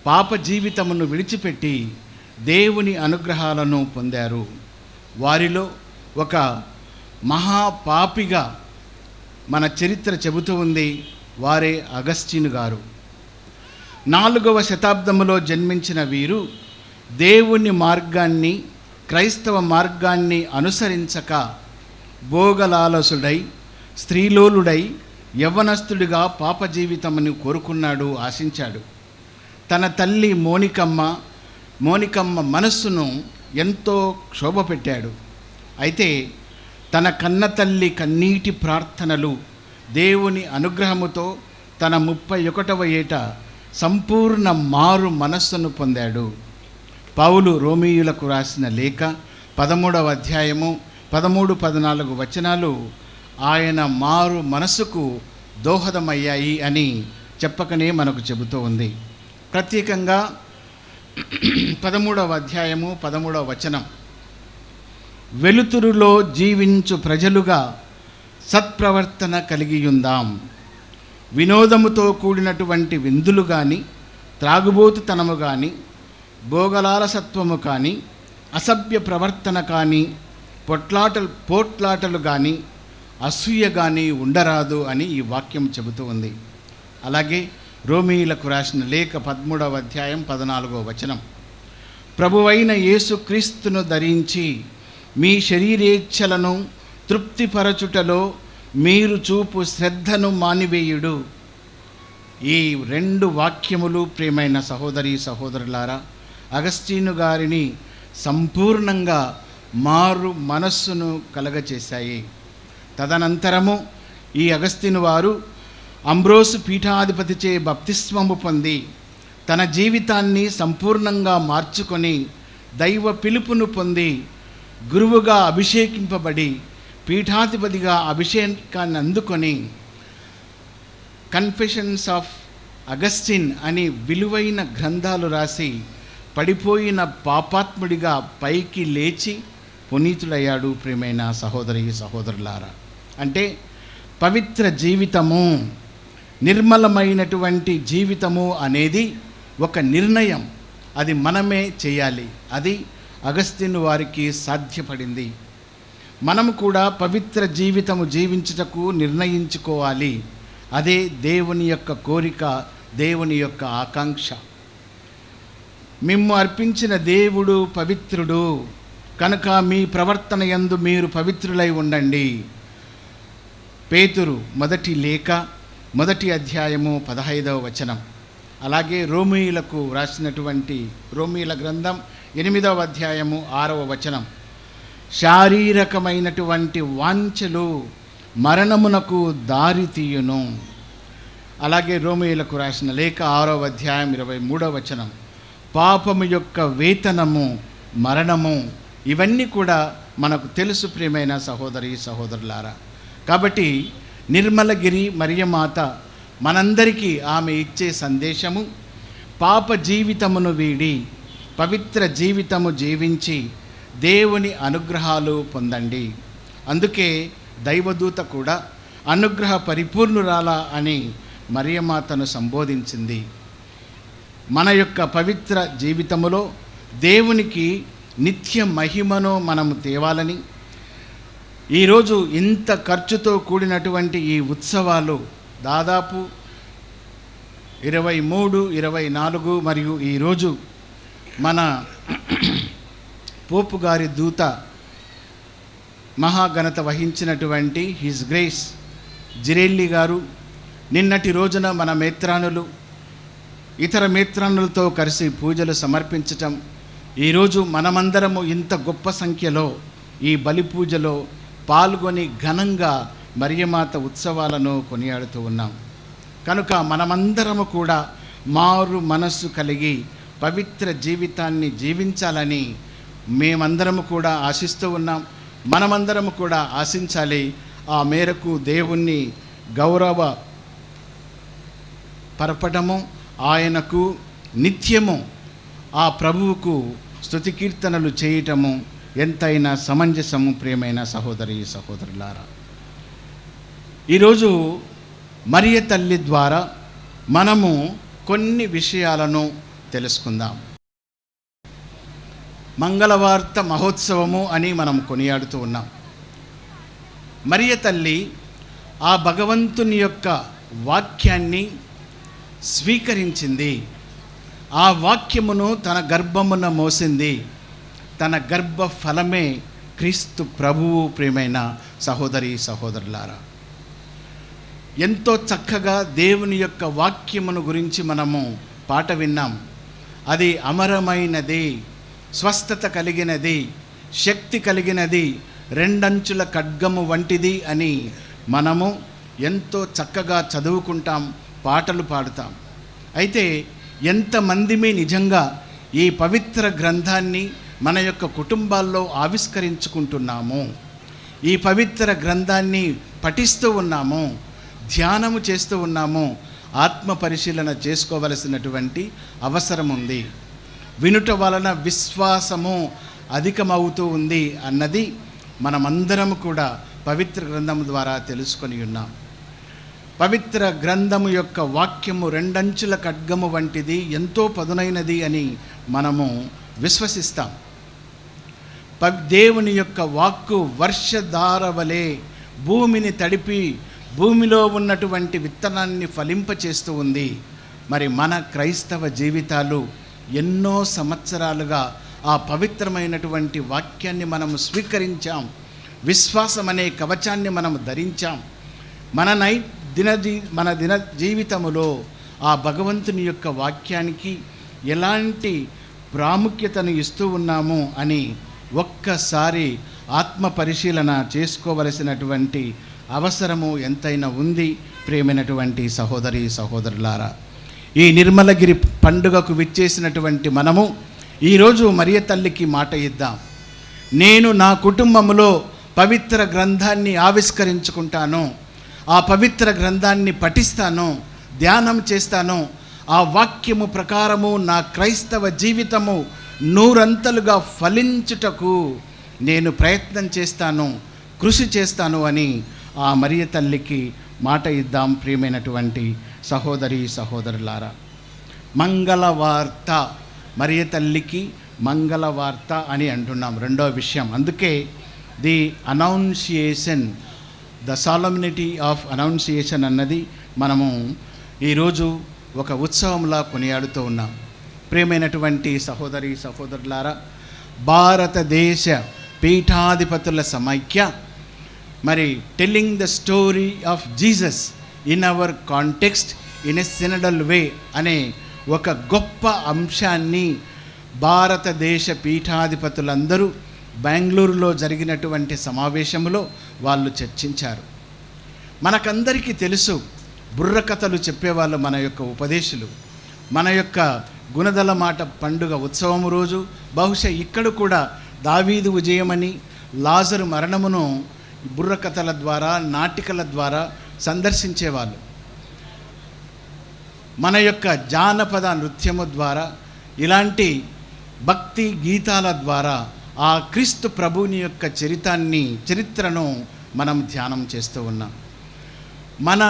పాప జీవితమును విడిచిపెట్టి దేవుని అనుగ్రహాలను పొందారు. వారిలో ఒక మహాపాపిగా మన చరిత్ర చెబుతూ ఉంది. వారే అగస్టిన్ గారు. 4వ శతాబ్దంలో జన్మించిన వీరు దేవుని మార్గాన్ని, క్రైస్తవ మార్గాన్ని అనుసరించక భోగలాలసుడై, స్త్రీలోలుడై, యవ్వనస్తుడిగా పాప జీవితమును కోరుకున్నాడు, ఆశించాడు. తన తల్లి మోనికమ్మ మనస్సును ఎంతో క్షోభపెట్టాడు. అయితే తన కన్న తల్లి కన్నీటి ప్రార్థనలు దేవుని అనుగ్రహముతో తన 31వ ఏట సంపూర్ణ మారు మనస్సును పొందాడు. పౌలు రోమీయులకు రాసిన లేఖ 13వ అధ్యాయము 13-14 వచనాలు ఆయన మారు మనసుకు దోహదమయ్యాయి అని చెప్పకనే మనకు చెబుతూ ఉంది. ప్రత్యేకంగా 13వ అధ్యాయము 13వ వచనం, వెలుతురులో జీవించు ప్రజలుగా సత్ప్రవర్తన కలిగియుందాం. వినోదముతో కూడినటువంటి విందులు కానీ, త్రాగుబోతుతనము కానీ, భోగలాలసత్వము కానీ, అసభ్య ప్రవర్తన కానీ, పోట్లాటలు కానీ, అసూయ కానీ ఉండరాదు అని ఈ వాక్యం చెబుతూ ఉంది. అలాగే రోమీయులకు రాసిన లేఖ 13వ అధ్యాయం 14వ వచనం, ప్రభువైన యేసుక్రీస్తును ధరించి మీ శరీరేచ్ఛలను తృప్తిపరచుటలో మీరు చూపు శ్రద్ధను మానివేయుడు. ఈ 2 వాక్యములు ప్రియమైన సహోదరి సహోదరులారా అగస్టీను గారిని సంపూర్ణంగా మారు మనస్సును కలగచేశాయి. తదనంతరము ఈ అగస్టీను వారు అంబ్రోసు పీఠాధిపతిచే బప్తిస్మము పొంది తన జీవితాన్ని సంపూర్ణంగా మార్చుకొని దైవ పిలుపును పొంది గురువుగా అభిషేకింపబడి పీఠాధిపతిగా అభిషేకాన్ని అందుకొని కన్ఫెషన్స్ ఆఫ్ అగస్టిన్ అని విలువైన గ్రంథాలు రాసి పడిపోయిన పాపాత్ముడిగా పైకి లేచి పునీతుడయ్యాడు. ప్రియమైన సహోదరి సహోదరులారా, అంటే పవిత్ర జీవితము, నిర్మలమైనటువంటి జీవితము అనేది ఒక నిర్ణయం. అది మనమే చేయాలి. అది అగస్టిన్ వారికి సాధ్యపడింది. మనము కూడా పవిత్ర జీవితము జీవించుటకు నిర్ణయించుకోవాలి. అదే దేవుని యొక్క కోరిక, దేవుని యొక్క ఆకాంక్ష. మిమ్ము అర్పించిన దేవుడు పవిత్రుడు కనుక మీ ప్రవర్తన యందు మీరు పవిత్రులై ఉండండి. పేతురు మొదటి లేఖ 1వ అధ్యాయము 15వ వచనం. అలాగే రోమీయులకు రాసినటువంటి రోమీయుల గ్రంథం 8వ అధ్యాయము 6వ వచనం, శారీరకమైనటువంటి వాంఛలు మరణమునకు దారి తీయును. అలాగే రోమీయులకు రాసిన లేఖ 6వ అధ్యాయం 23వ వచనం, పాపము యొక్క వేతనము మరణము. ఇవన్నీ కూడా మనకు తెలుసు ప్రియమైన సహోదరి సహోదరులారా. కాబట్టి నిర్మలగిరి మరియమాత మనందరికీ ఆమె ఇచ్చే సందేశము, పాప జీవితమును వీడి పవిత్ర జీవితము జీవించి దేవుని అనుగ్రహాలు పొందండి. అందుకే దైవదూత కూడా అనుగ్రహ పరిపూర్ణురాల అని మరియమాతను సంబోధించింది. మన యొక్క పవిత్ర జీవితములో దేవునికి నిత్య మహిమను మనము తేవాలని, ఈరోజు ఇంత ఖర్చుతో కూడినటువంటి ఈ ఉత్సవాలు దాదాపు 23, 24 మరియు ఈరోజు మన పోపు గారి దూత మహాఘనత వహించినటువంటి హిజ్ గ్రేస్ జిరెల్లి గారు, నిన్నటి రోజున మన మేత్రానులు ఇతర మేత్రానులతో కలిసి పూజలు సమర్పించటం, ఈరోజు మనమందరము ఇంత గొప్ప సంఖ్యలో ఈ బలి పూజలో పాల్గొని ఘనంగా మరియమాత ఉత్సవాలను కొనియాడుతూ ఉన్నాం. కనుక మనమందరము కూడా మారు మనస్సు కలిగి పవిత్ర జీవితాన్ని జీవించాలని మేమందరము కూడా ఆశిస్తూ ఉన్నాం. మనమందరము కూడా ఆశించాలి. ఆ మేరకు దేవుణ్ణి గౌరవ పరపడము, ఆయనకు నిత్యము ఆ ప్రభువుకు స్తుతి కీర్తనలు చేయటము ఎంతైనా సమంజసము ప్రియమైన సహోదరి సహోదరులారా. ఈరోజు మరియ తల్లి ద్వారా మనము కొన్ని విషయాలను తెలుసుకుందాం. మంగళవార్త మహోత్సవము అని మనం కొనియాడుతూ ఉన్నాం. మరియ తల్లి ఆ భగవంతుని యొక్క వాక్యాన్ని స్వీకరించింది. ఆ వాక్యమును తన గర్భమున మోసింది. తన గర్భ ఫలమే క్రీస్తు ప్రభువు. ప్రియమైన సహోదరి సహోదరులారా, ఎంతో చక్కగా దేవుని యొక్క వాక్యమును గురించి మనము పాట విన్నాం. అది అమరమైనది, స్వస్థత కలిగినది, శక్తి కలిగినది, రెండంచుల ఖడ్గము వంటిది అని మనము ఎంతో చక్కగా చదువుకుంటాం, పాటలు పాడుతాం. అయితే ఎంతమందిమే నిజంగా ఈ పవిత్ర గ్రంథాన్ని మన యొక్క కుటుంబాల్లో ఆవిష్కరించుకుంటున్నాము, ఈ పవిత్ర గ్రంథాన్ని పఠిస్తూ ఉన్నాము, ధ్యానము చేస్తూ ఉన్నాము, ఆత్మ పరిశీలన చేసుకోవలసినటువంటి అవసరం ఉంది. వినుట వలన విశ్వాసము అధికమవుతూ ఉంది అన్నది మనమందరము కూడా పవిత్ర గ్రంథము ద్వారా తెలుసుకొని ఉన్నాం. పవిత్ర గ్రంథము యొక్క వాక్యము రెండంచుల ఖడ్గము వంటిది, ఎంతో పదునైనది అని మనము విశ్వసిస్తాం. దేవుని యొక్క వాక్కు వర్షధార వలె భూమిని తడిపి భూమిలో ఉన్నటువంటి విత్తనాన్ని ఫలింపచేస్తూ ఉంది. మరి మన క్రైస్తవ జీవితాలు ఎన్నో సంవత్సరాలుగా ఆ పవిత్రమైనటువంటి వాక్యాన్ని మనము స్వీకరించాం. విశ్వాసం అనే కవచాన్ని మనము ధరించాం. మన దిన జీవితములో ఆ భగవంతుని యొక్క వాక్యానికి ఎలాంటి ప్రాముఖ్యతను ఇస్తూ ఉన్నాము అని ఒక్కసారి ఆత్మ పరిశీలన చేసుకోవలసినటువంటి అవసరము ఎంతైనా ఉంది. ప్రియమైనటువంటి సహోదరి సహోదరులారా, ఈ నిర్మలగిరి పండుగకు విచ్చేసినటువంటి మనము ఈరోజు మరియ తల్లికి మాట ఇద్దాం. నేను నా కుటుంబంలో పవిత్ర గ్రంథాన్ని ఆవిష్కరించుకుంటాను, ఆ పవిత్ర గ్రంథాన్ని పఠిస్తాను, ధ్యానం చేస్తాను. ఆ వాక్యము ప్రకారము నా క్రైస్తవ జీవితము నూరంతలుగా ఫలించుటకు నేను ప్రయత్నం చేస్తాను, కృషి చేస్తాను అని ఆ మరియ తల్లికి మాట ఇద్దాం. ప్రియమైనటువంటి సహోదరి సహోదరులారా, మంగళవార్త, మరియ తల్లికి మంగళవార్త అని అంటున్నాం. రెండో విషయం, అందుకే the annunciation, the solemnity of annunciation అన్నది మనము ఈరోజు ఒక ఉత్సవంలా కొనియాడుతూ ఉన్నాం. ప్రియమైనటువంటి సహోదరి సహోదరులారా, భారతదేశ పీఠాధిపతుల సమైక్య మరి telling the story of Jesus in our context in a synodal way అనే ఒక గొప్ప అంశాన్ని భారతదేశ పీఠాధిపతులందరూ బెంగళూరులో జరిగినటువంటి సమావేశంలో వాళ్ళు చర్చించారు. మనకందరికీ తెలుసు, బుర్రకథలు చెప్పేవాళ్ళు మన యొక్క ఉపదేశులు. మన యొక్క గుణదల మాట పండుగ ఉత్సవం రోజు బహుశా ఇక్కడ కూడా దావీదు విజయమని, లాజరు మరణమును బుర్రకథల ద్వారా, నాటికల ద్వారా సందర్శించేవాళ్ళు. మన యొక్క జానపద నృత్యము ద్వారా, ఇలాంటి భక్తి గీతాల ద్వారా ఆ క్రీస్తు ప్రభువుని యొక్క చరిత్రను మనం ధ్యానం చేస్తూ ఉన్నాం. మన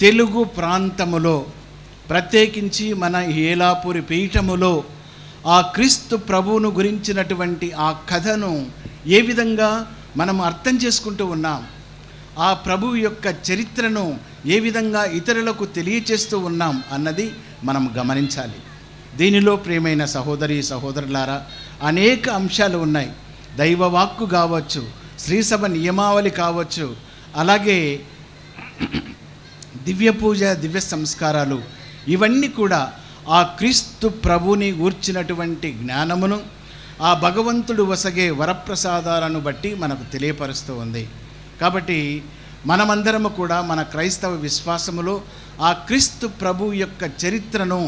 తెలుగు ప్రాంతములో, ప్రత్యేకించి మన ఏలాపురి పీఠములో ఆ క్రీస్తు ప్రభువును గురించినటువంటి ఆ కథను ఏ విధంగా మనం అర్థం చేసుకుంటూ ఉన్నాం, ఆ ప్రభువు యొక్క చరిత్రను ఏ విధంగా ఇతరులకు తెలియచేస్తూ ఉన్నాం అన్నది మనం గమనించాలి. దీనిలో ప్రియమైన సహోదరి సహోదరులారా, అనేక అంశాలు ఉన్నాయి. దైవవాక్కు కావచ్చు, శ్రీసభ నియమావళి కావచ్చు, అలాగే దివ్య పూజ, దివ్య సంస్కారాలు, ఇవన్నీ కూడా ఆ క్రీస్తు ప్రభుని గూర్చినటువంటి జ్ఞానమును, ఆ భగవంతుడు వసగే వరప్రసాదాలను బట్టి మనకు తెలియపరుస్తూ ఉంది. కాబట్టి మనమందరము కూడా మన క్రైస్తవ విశ్వాసములో ఆ క్రీస్తు ప్రభు యొక్క చరిత్రను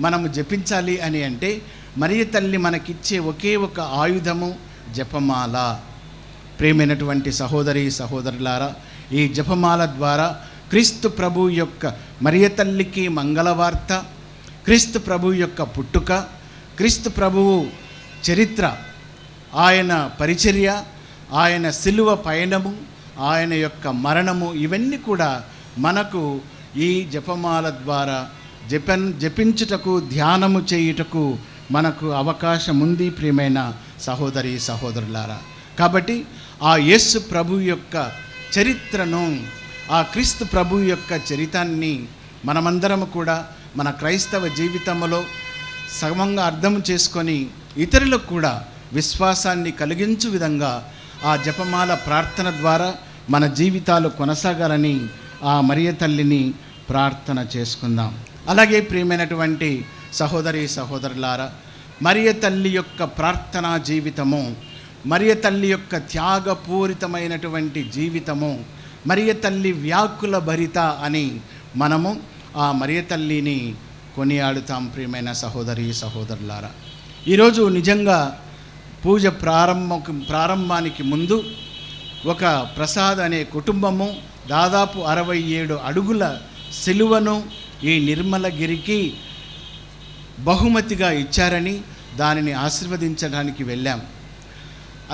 మనము జపించాలి అని అంటే మరియ తల్లి మనకిచ్చే ఒకే ఒక ఆయుధము జపమాల. ప్రియమైనటువంటి సహోదరి సహోదరులారా, ఈ జపమాల ద్వారా క్రీస్తు ప్రభు యొక్క మరియ తల్లికి మంగళవార్త, క్రీస్తు ప్రభు యొక్క పుట్టుక, క్రీస్తు ప్రభువు చరిత్ర, ఆయన పరిచర్య, ఆయన సిలువ పయనము, ఆయన యొక్క మరణము, ఇవన్నీ కూడా మనకు ఈ జపమాల ద్వారా జపించుటకు, ధ్యానము చేయుటకు మనకు అవకాశం ఉంది. ప్రియమైన సహోదరి సహోదరులారా, కాబట్టి ఆ యేసు ప్రభు యొక్క చరిత్రను, ఆ క్రీస్తు ప్రభు యొక్క చరితాన్ని మనమందరము కూడా మన క్రైస్తవ జీవితంలో సమంగా అర్థం చేసుకొని ఇతరులకు కూడా విశ్వాసాన్ని కలిగించు విధంగా ఆ జపమాల ప్రార్థన ద్వారా మన జీవితాలు కొనసాగాలని ఆ మరియ తల్లిని ప్రార్థన చేసుకుందాం. అలాగే ప్రియమైనటువంటి సహోదరి సహోదరులారా, మరియ తల్లి యొక్క ప్రార్థనా జీవితము, మరియ తల్లి యొక్క త్యాగపూరితమైనటువంటి జీవితము, మరియ తల్లి వ్యాకుల భరిత అని మనము ఆ మరియ తల్లిని కొనియాడుతాం. ప్రియమైన సహోదరి సహోదరులారా, ఈరోజు నిజంగా పూజ ప్రారంభానికి ముందు ఒక ప్రసాద్ అనే కుటుంబము దాదాపు 67 అడుగుల సిలువను ఈ నిర్మలగిరికి బహుమతిగా ఇచ్చారని దానిని ఆశీర్వదించడానికి వెళ్ళాం.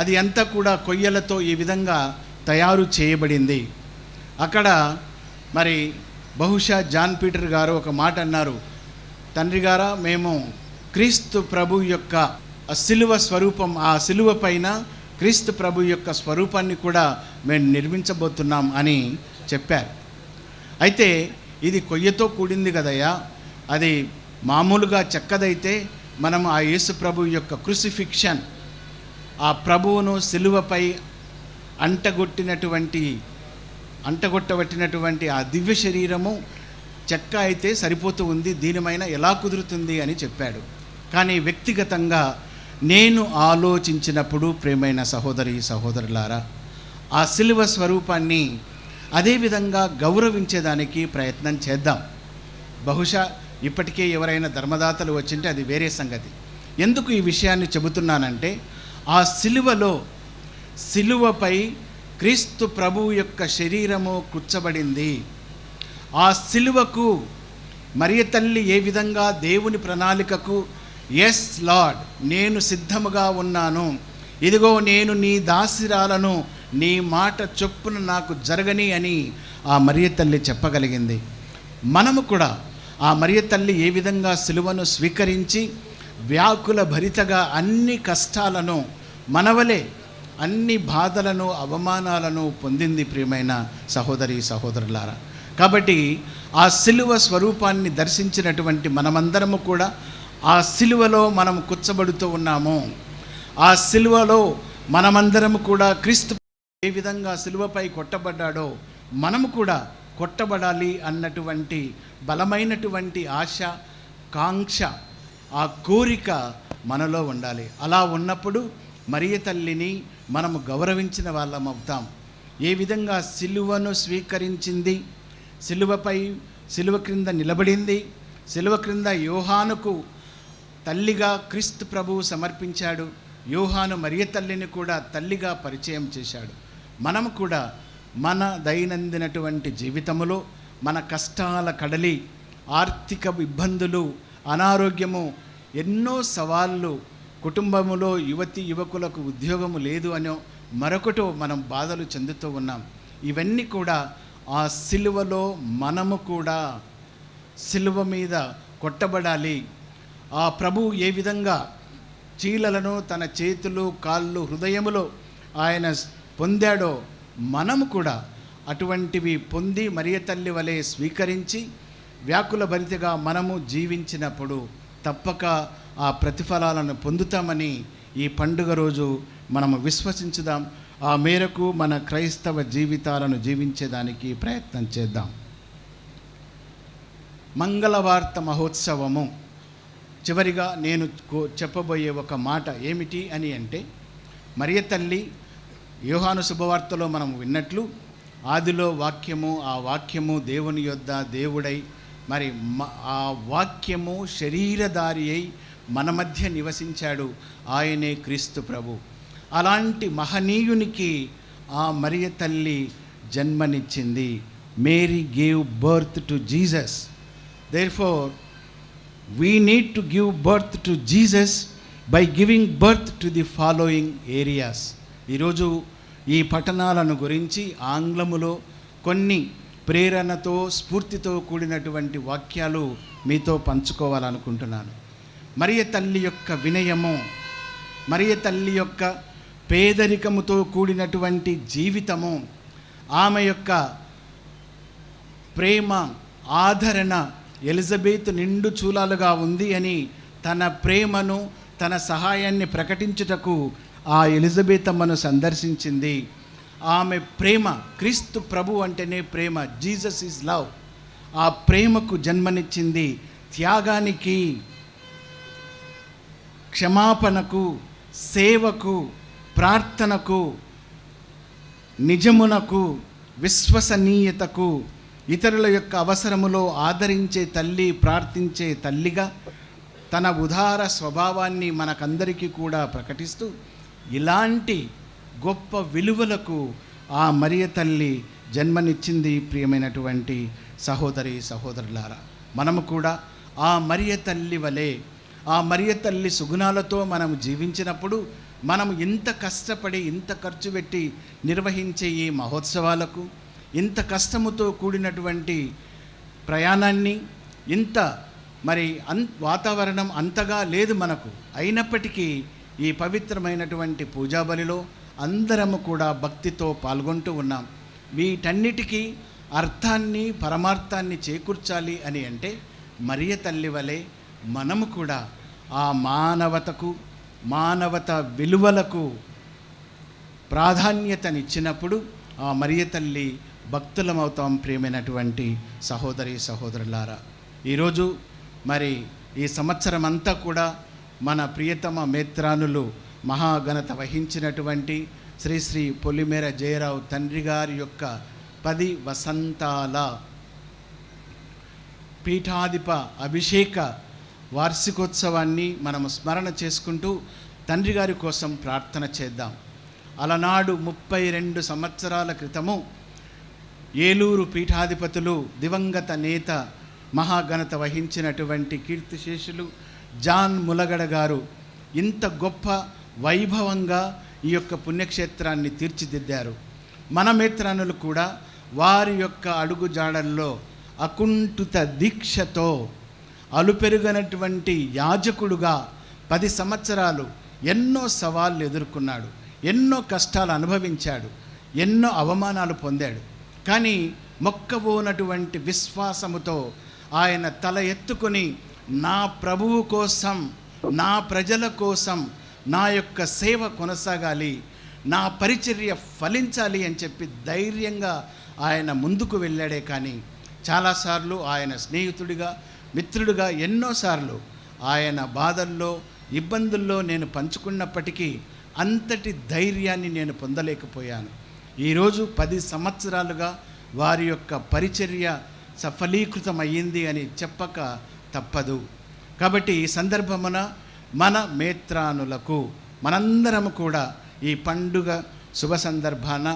అది అంతా కూడా కొయ్యలతో ఈ విధంగా తయారు చేయబడింది. అక్కడ మరి బహుశా జాన్ పీటర్ గారు ఒక మాట అన్నారు, తండ్రి గారా, మేము క్రీస్తు ప్రభు యొక్క సిలువ స్వరూపం, ఆ సిలువ పైన క్రీస్తు ప్రభు యొక్క స్వరూపాన్ని కూడా మేము నిర్మించబోతున్నాం అని చెప్పారు. అయితే ఇది కొయ్యతో కూడింది కదయ్యా, అది మామూలుగా చెక్కదైతే మనం ఆ యేసు ప్రభు యొక్క క్రూసిఫిక్షన్, ఆ ప్రభువును సిలువపై అంటగొట్టబట్టినటువంటి ఆ దివ్య శరీరము చెక్క అయితే సరిపోతూ ఉంది, దీనిపైన ఎలా కుదురుతుంది అని చెప్పాడు. కానీ వ్యక్తిగతంగా నేను ఆలోచించినప్పుడు ప్రియమైన సహోదరి సహోదరులారా, ఆ సిలువ స్వరూపాన్ని అదేవిధంగా గౌరవించేదానికి ప్రయత్నం చేద్దాం. బహుశా ఇప్పటికే ఎవరైనా ధర్మదాతలు వచ్చింటే అది వేరే సంగతి. ఎందుకు ఈ విషయాన్ని చెబుతున్నానంటే, ఆ సిలువపై క్రీస్తు ప్రభువు యొక్క శరీరము కూర్చబడింది. ఆ సిలువకు మరియ తల్లి ఏ విధంగా దేవుని ప్రణాళికకు ఎస్ లార్డ్, నేను సిద్ధముగా ఉన్నాను, ఇదిగో నేను నీ దాసిరాలను, నీ మాట చొప్పున నాకు జరగని అని ఆ మరియ తల్లి చెప్పగలిగింది. మనము కూడా ఆ మరియ తల్లి ఏ విధంగా సిలువను స్వీకరించి వ్యాకుల భరితగా అన్ని కష్టాలను, మనవలే అన్ని బాధలను, అవమానాలను పొందింది. ప్రియమైన సహోదరి సహోదరులారా, కాబట్టి ఆ సిలువ స్వరూపాన్ని దర్శించినటువంటి మనమందరము కూడా ఆ సిలువలో మనం కూర్చబడుతూ ఉన్నాము. ఆ సిలువలో మనమందరము కూడా క్రీస్తు ఏ విధంగా సిలువపై కొట్టబడ్డాడో మనము కూడా కొట్టబడాలి అన్నటువంటి బలమైనటువంటి ఆశ, కాంక్ష, ఆ కోరిక మనలో ఉండాలి. అలా ఉన్నప్పుడు మరియ తల్లిని మనము గౌరవించిన వాళ్ళం అవుతాం. ఏ విధంగా సిలువను స్వీకరించింది, సిలువ క్రింద నిలబడింది, సిలువ క్రింద యోహానుకు తల్లిగా క్రీస్తు ప్రభువు సమర్పించాడు. యోహాను మరియ తల్లిని కూడా తల్లిగా పరిచయం చేశాడు. మనం కూడా మన దైనందినటువంటి జీవితంలో మన కష్టాల కడలి, ఆర్థిక ఇబ్బందులు, అనారోగ్యము, ఎన్నో సవాళ్ళు, కుటుంబములో యువకులకు ఉద్యోగము లేదు అనో మరొకటో మనం బాధలు చెందుతూ ఉన్నాం. ఇవన్నీ కూడా ఆ సిలువలో మనము కూడా సిలువ మీద కొట్టబడాలి. ఆ ప్రభువు ఏ విధంగా చీలలను తన చేతులు, కాళ్ళు, హృదయములో ఆయన పొందాడో మనము కూడా అటువంటివి పొంది మరియ తల్లి వలె స్వీకరించి వ్యాకుల భరితగా మనము జీవించినప్పుడు తప్పక ఆ ప్రతిఫలాలను పొందుతామని ఈ పండుగ రోజు మనము విశ్వసించుదాం. ఆ మేరకు మన క్రైస్తవ జీవితాలను జీవించేదానికి ప్రయత్నం చేద్దాం. మంగళవార్త మహోత్సవము చివరిగా నేను చెప్పబోయే ఒక మాట ఏమిటి అని అంటే, మరియ తల్లి యోహాను శుభవార్తలో మనం విన్నట్లు ఆదిలో వాక్యము, ఆ వాక్యము దేవుని యొద్ద దేవుడై, మరి ఆ వాక్యము శరీరధారి అయి మన మధ్య నివసించాడు. ఆయనే క్రీస్తు ప్రభు. అలాంటి మహనీయునికి ఆ మరియ తల్లి జన్మనిచ్చింది. Mary gave birth to Jesus. Therefore we need to give birth to Jesus by giving birth to the following areas. ఈరోజు ఈ పట్టణాలను గురించి ఆంగ్లములో కొన్ని ప్రేరణతో, స్ఫూర్తితో కూడినటువంటి వాక్యాలు మీతో పంచుకోవాలనుకుంటున్నాను. మరియ తల్లి యొక్క వినయము, మరియ తల్లి యొక్క పేదరికముతో కూడినటువంటి జీవితము, ఆమె యొక్క ప్రేమ, ఆదరణ ఎలిజబెత్ నిండు చూలాలుగా ఉంది అని తన ప్రేమను, తన సహాయాన్ని ప్రకటించుటకు ఆ ఎలిజబెత్ అమ్మను సందర్శించింది. ఆమె ప్రేమ, క్రీస్తు ప్రభు అంటేనే ప్రేమ, జీసస్ ఈజ్ లవ్. ఆ ప్రేమకు జన్మనిచ్చింది. త్యాగానికి, క్షమాపణకు, సేవకు, ప్రార్థనకు, నిజమునకు, విశ్వసనీయతకు, ఇతరుల యొక్క అవసరములో ఆదరించే తల్లి, ప్రార్థించే తల్లిగా తన ఉదార స్వభావాన్ని మనకందరికీ కూడా ప్రకటిస్తూ ఇలాంటి గొప్ప విలువలకు ఆ మరియ తల్లి జన్మనిచ్చింది. ప్రియమైనటువంటి సహోదరి సహోదరులారా, మనము కూడా ఆ మరియ తల్లి వలె, ఆ మరియ తల్లి సుగుణాలతో మనం జీవించినప్పుడు మనం ఇంత కష్టపడి, ఇంత ఖర్చు పెట్టి నిర్వహించే ఈ మహోత్సవాలకు, ఇంత కష్టముతో కూడినటువంటి ప్రయాణాన్ని, ఇంత మరి వాతావరణం అంతగా లేదు మనకు, అయినప్పటికీ ఈ పవిత్రమైనటువంటి పూజాబలిలో అందరము కూడా భక్తితో పాల్గొంటూ ఉన్నాం. వీటన్నిటికీ అర్థాన్ని, పరమార్థాన్ని చేకూర్చాలి అని అంటే మరియ తల్లి వలె మనము కూడా ఆ మానవతకు, మానవత విలువలకు ప్రాధాన్యతనిచ్చినప్పుడు ఆ మరియ తల్లి భక్తులమవుతాం. ప్రియమైనటువంటి సహోదరి సహోదరులారా, ఈరోజు మరి ఈ సంవత్సరం అంతా కూడా మన ప్రియతమ మేత్రానులు, మహాఘనత వహించినటువంటి శ్రీ శ్రీ పొలిమేర జయరావు తండ్రి గారి యొక్క 10 వసంతాల పీఠాధిప అభిషేక వార్షికోత్సవాన్ని మనము స్మరణ చేసుకుంటూ తండ్రి గారి కోసం ప్రార్థన చేద్దాం. అలనాడు 32 సంవత్సరాల క్రితము ఏలూరు పీఠాధిపతులు, దివంగత నేత, మహాఘనత వహించినటువంటి కీర్తిశేషులు జాన్ ములగడ గారు ఇంత గొప్ప వైభవంగా ఈ యొక్క పుణ్యక్షేత్రాన్ని తీర్చిదిద్దారు. మన మేత్రానులు కూడా వారి యొక్క అడుగుజాడల్లో అకుంఠిత దీక్షతో అలుపెరుగనటువంటి యాజకుడుగా 10 సంవత్సరాలు ఎన్నో సవాళ్ళు ఎదుర్కొన్నాడు, ఎన్నో కష్టాలు అనుభవించాడు, ఎన్నో అవమానాలు పొందాడు. కానీ మొక్కబోనటువంటి విశ్వాసముతో ఆయన తల ఎత్తుకొని నా ప్రభువు కోసం, నా ప్రజల కోసం నా యొక్క సేవ కొనసాగాలి, నా పరిచర్య ఫలించాలి అని చెప్పి ధైర్యంగా ఆయన ముందుకు వెళ్ళాడే. కానీ చాలాసార్లు ఆయన స్నేహితుడిగా, మిత్రుడుగా ఎన్నోసార్లు ఆయన బాధల్లో ఇబ్బందుల్లో నేను పంచుకున్నప్పటికీ అంతటి ధైర్యాన్ని నేను పొందలేకపోయాను. ఈరోజు 10 సంవత్సరాలుగా వారి యొక్క పరిచర్య సఫలీకృతమయ్యింది అని చెప్పక తప్పదు. కాబట్టి ఈ సందర్భమున మన మేత్రానులకు మనందరము కూడా ఈ పండుగ శుభ సందర్భాన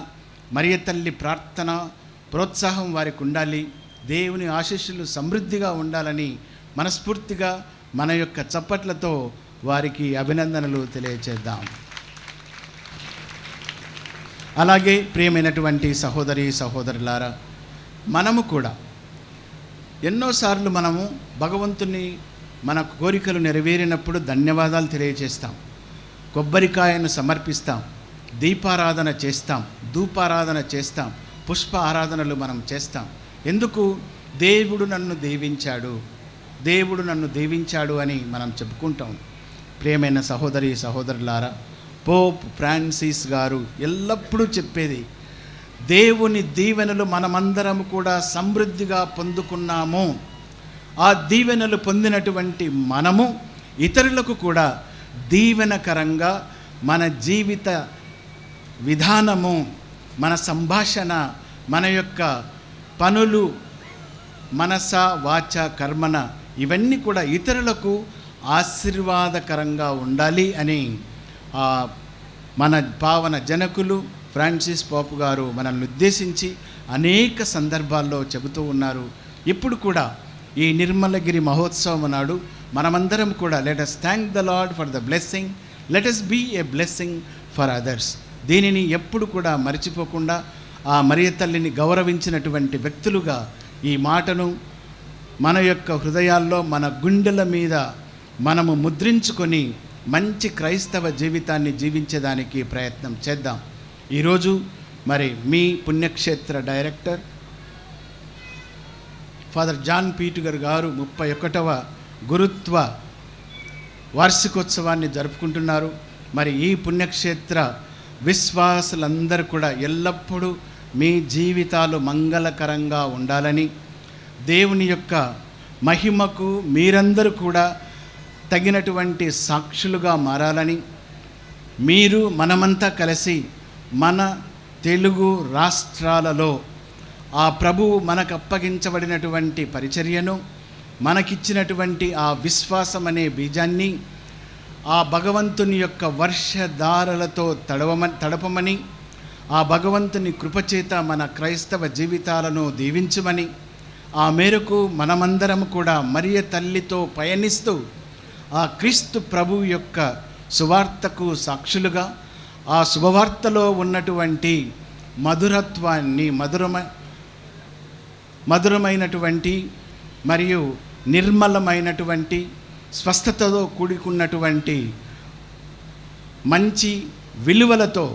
మరియ తల్లి ప్రార్థన ప్రోత్సాహం వారికి ఉండాలి, దేవుని ఆశీస్సులు సమృద్ధిగా ఉండాలని మనస్ఫూర్తిగా మన యొక్క చప్పట్లతో వారికి అభినందనలు తెలియచేద్దాం. అలాగే ప్రియమైనటువంటి సహోదరి సహోదరులారా, మనము కూడా ఎన్నోసార్లు మనము భగవంతుని మన కోరికలు నెరవేరినప్పుడు ధన్యవాదాలు తెలియజేస్తాం, కొబ్బరికాయను సమర్పిస్తాం, దీపారాధన చేస్తాం, ధూపారాధన చేస్తాం, పుష్ప ఆరాధనలు మనం చేస్తాం. ఎందుకు? దేవుడు నన్ను దీవించాడు, దేవుడు నన్ను దీవించాడు అని మనం చెప్పుకుంటాం. ప్రియమైన సహోదరి సహోదరులారా, పోప్ ఫ్రాన్సిస్ గారు ఎల్లప్పుడూ చెప్పేది, దేవుని దీవెనలు మనమందరం కూడా సమృద్ధిగా పొందుకున్నాము. ఆ దీవెనలు పొందినటువంటి మనము ఇతరులకు కూడా దీవెనకరంగా మన జీవిత విధానము, మన సంభాషణ, మన యొక్క పనులు, మనస వాచ కర్మన ఇవన్నీ కూడా ఇతరులకు ఆశీర్వాదకరంగా ఉండాలి అని మన పావన జనకులు ఫ్రాన్సిస్ పోప్ గారు మనల్ని ఉద్దేశించి అనేక సందర్భాల్లో చెబుతూ ఉన్నారు. ఇప్పుడు కూడా ఈ నిర్మలగిరి మహోత్సవం నాడు మనమందరం కూడా let us thank the lord for the blessing, let us be a blessing for others. దీనిని ఎప్పుడు కూడా మర్చిపోకుండా ఆ మరియ తల్లిని గౌరవించినటువంటి వ్యక్తులుగా ఈ మాటను మన యొక్క హృదయాల్లో, మన గుండెల మీద మనము ముద్రించుకొని మంచి క్రైస్తవ జీవితాన్ని జీవించేదానికి ప్రయత్నం చేద్దాం. ఈరోజు మరి మీ పుణ్యక్షేత్ర డైరెక్టర్ ఫాదర్ జాన్ పీటర్ గారు 31వ గురుత్వ వార్షికోత్సవాన్ని జరుపుకుంటున్నారు. మరి ఈ పుణ్యక్షేత్ర విశ్వాసులందరూ కూడా ఎల్లప్పుడూ మీ జీవితాలు మంగళకరంగా ఉండాలని, దేవుని యొక్క మహిమకు మీరందరూ కూడా తగినటువంటి సాక్షులుగా మారాలని, మీరు మనమంతా కలిసి మన తెలుగు రాష్ట్రాలలో ఆ ప్రభువు మనకు అప్పగించబడినటువంటి పరిచర్యను, మనకిచ్చినటువంటి ఆ విశ్వాసం అనే బీజాన్ని ఆ భగవంతుని యొక్క వర్షధారలతో తడపమని, ఆ భగవంతుని కృపచేత మన క్రైస్తవ జీవితాలను దీవించమని, ఆ మేరకు మనమందరం కూడా మరియ తల్లితో పయనిస్తూ ఆ క్రీస్తు ప్రభువు యొక్క సువార్తకు సాక్షులుగా, ఆ శుభవార్తలో ఉన్నటువంటి మధురత్వాన్ని, మధురమైనటువంటి మరియు నిర్మలమైనటువంటి స్వస్థతతో కూడుకున్నటువంటి మంచి విలువలతో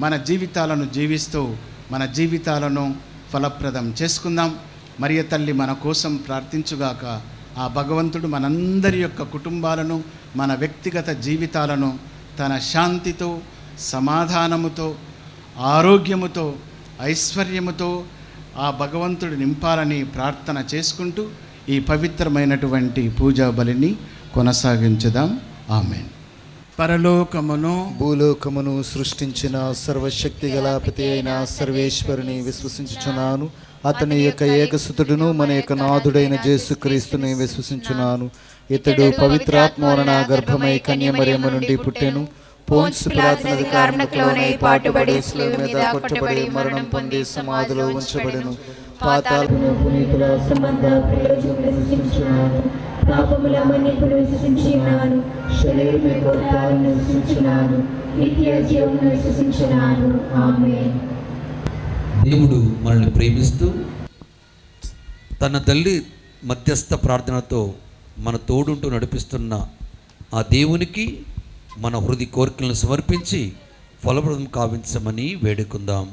మన జీవితాలను జీవిస్తూ మన జీవితాలను ఫలప్రదం చేసుకుందాం. మరియ తల్లి మన కోసం ప్రార్థించుగాక. ఆ భగవంతుడు మనందరి యొక్క కుటుంబాలను, మన వ్యక్తిగత జీవితాలను తన శాంతితో, సమాధానముతో, ఆరోగ్యముతో, ఐశ్వర్యముతో ఆ భగవంతుడు నింపాలని ప్రార్థన చేసుకుంటూ ఈ పవిత్రమైనటువంటి పూజా బలిని కొనసాగించుదాం. ఆమేన్. పరలోకమును భూలోకమును సృష్టించిన సర్వశక్తి గల పిత అయిన సర్వేశ్వరుని విశ్వసించుచున్నాను. అతని యొక్క ఏకసుతుడును మన యొక్క నాథుడైన యేసుక్రీస్తుని విశ్వసించున్నాను. ఇతడు పవిత్రాత్మ వలన గర్భమై కన్యమరియమ్మ నుండి పుట్టెను. పోన్స్ పిలాతుని అధికారమునకు లోనై పాటుబడి శిలువ మీద కొట్టబడి మరణం పొంది సమాధిలో ఉంచబడెను. పాతాళమును పునీతుల సంబంధ ప్రయోజనం విశ్వసించున్నాను. పాపముల మన్నిపును విశ్వసించున్నాను. శరీరం యొక్క ఉద్ధారమును విశ్వసించున్నాను. నిత్య జీవమును విశ్వసించున్నాను. ఆమేన్. దేవుడు మనల్ని ప్రేమిస్తూ తన తల్లి మధ్యస్థ ప్రార్థనతో మన తోడుంటూ నడిపిస్తున్న ఆ దేవునికి మన హృదయ కోరికలను సమర్పించి ఫలప్రదం కావించమని వేడుకుందాం.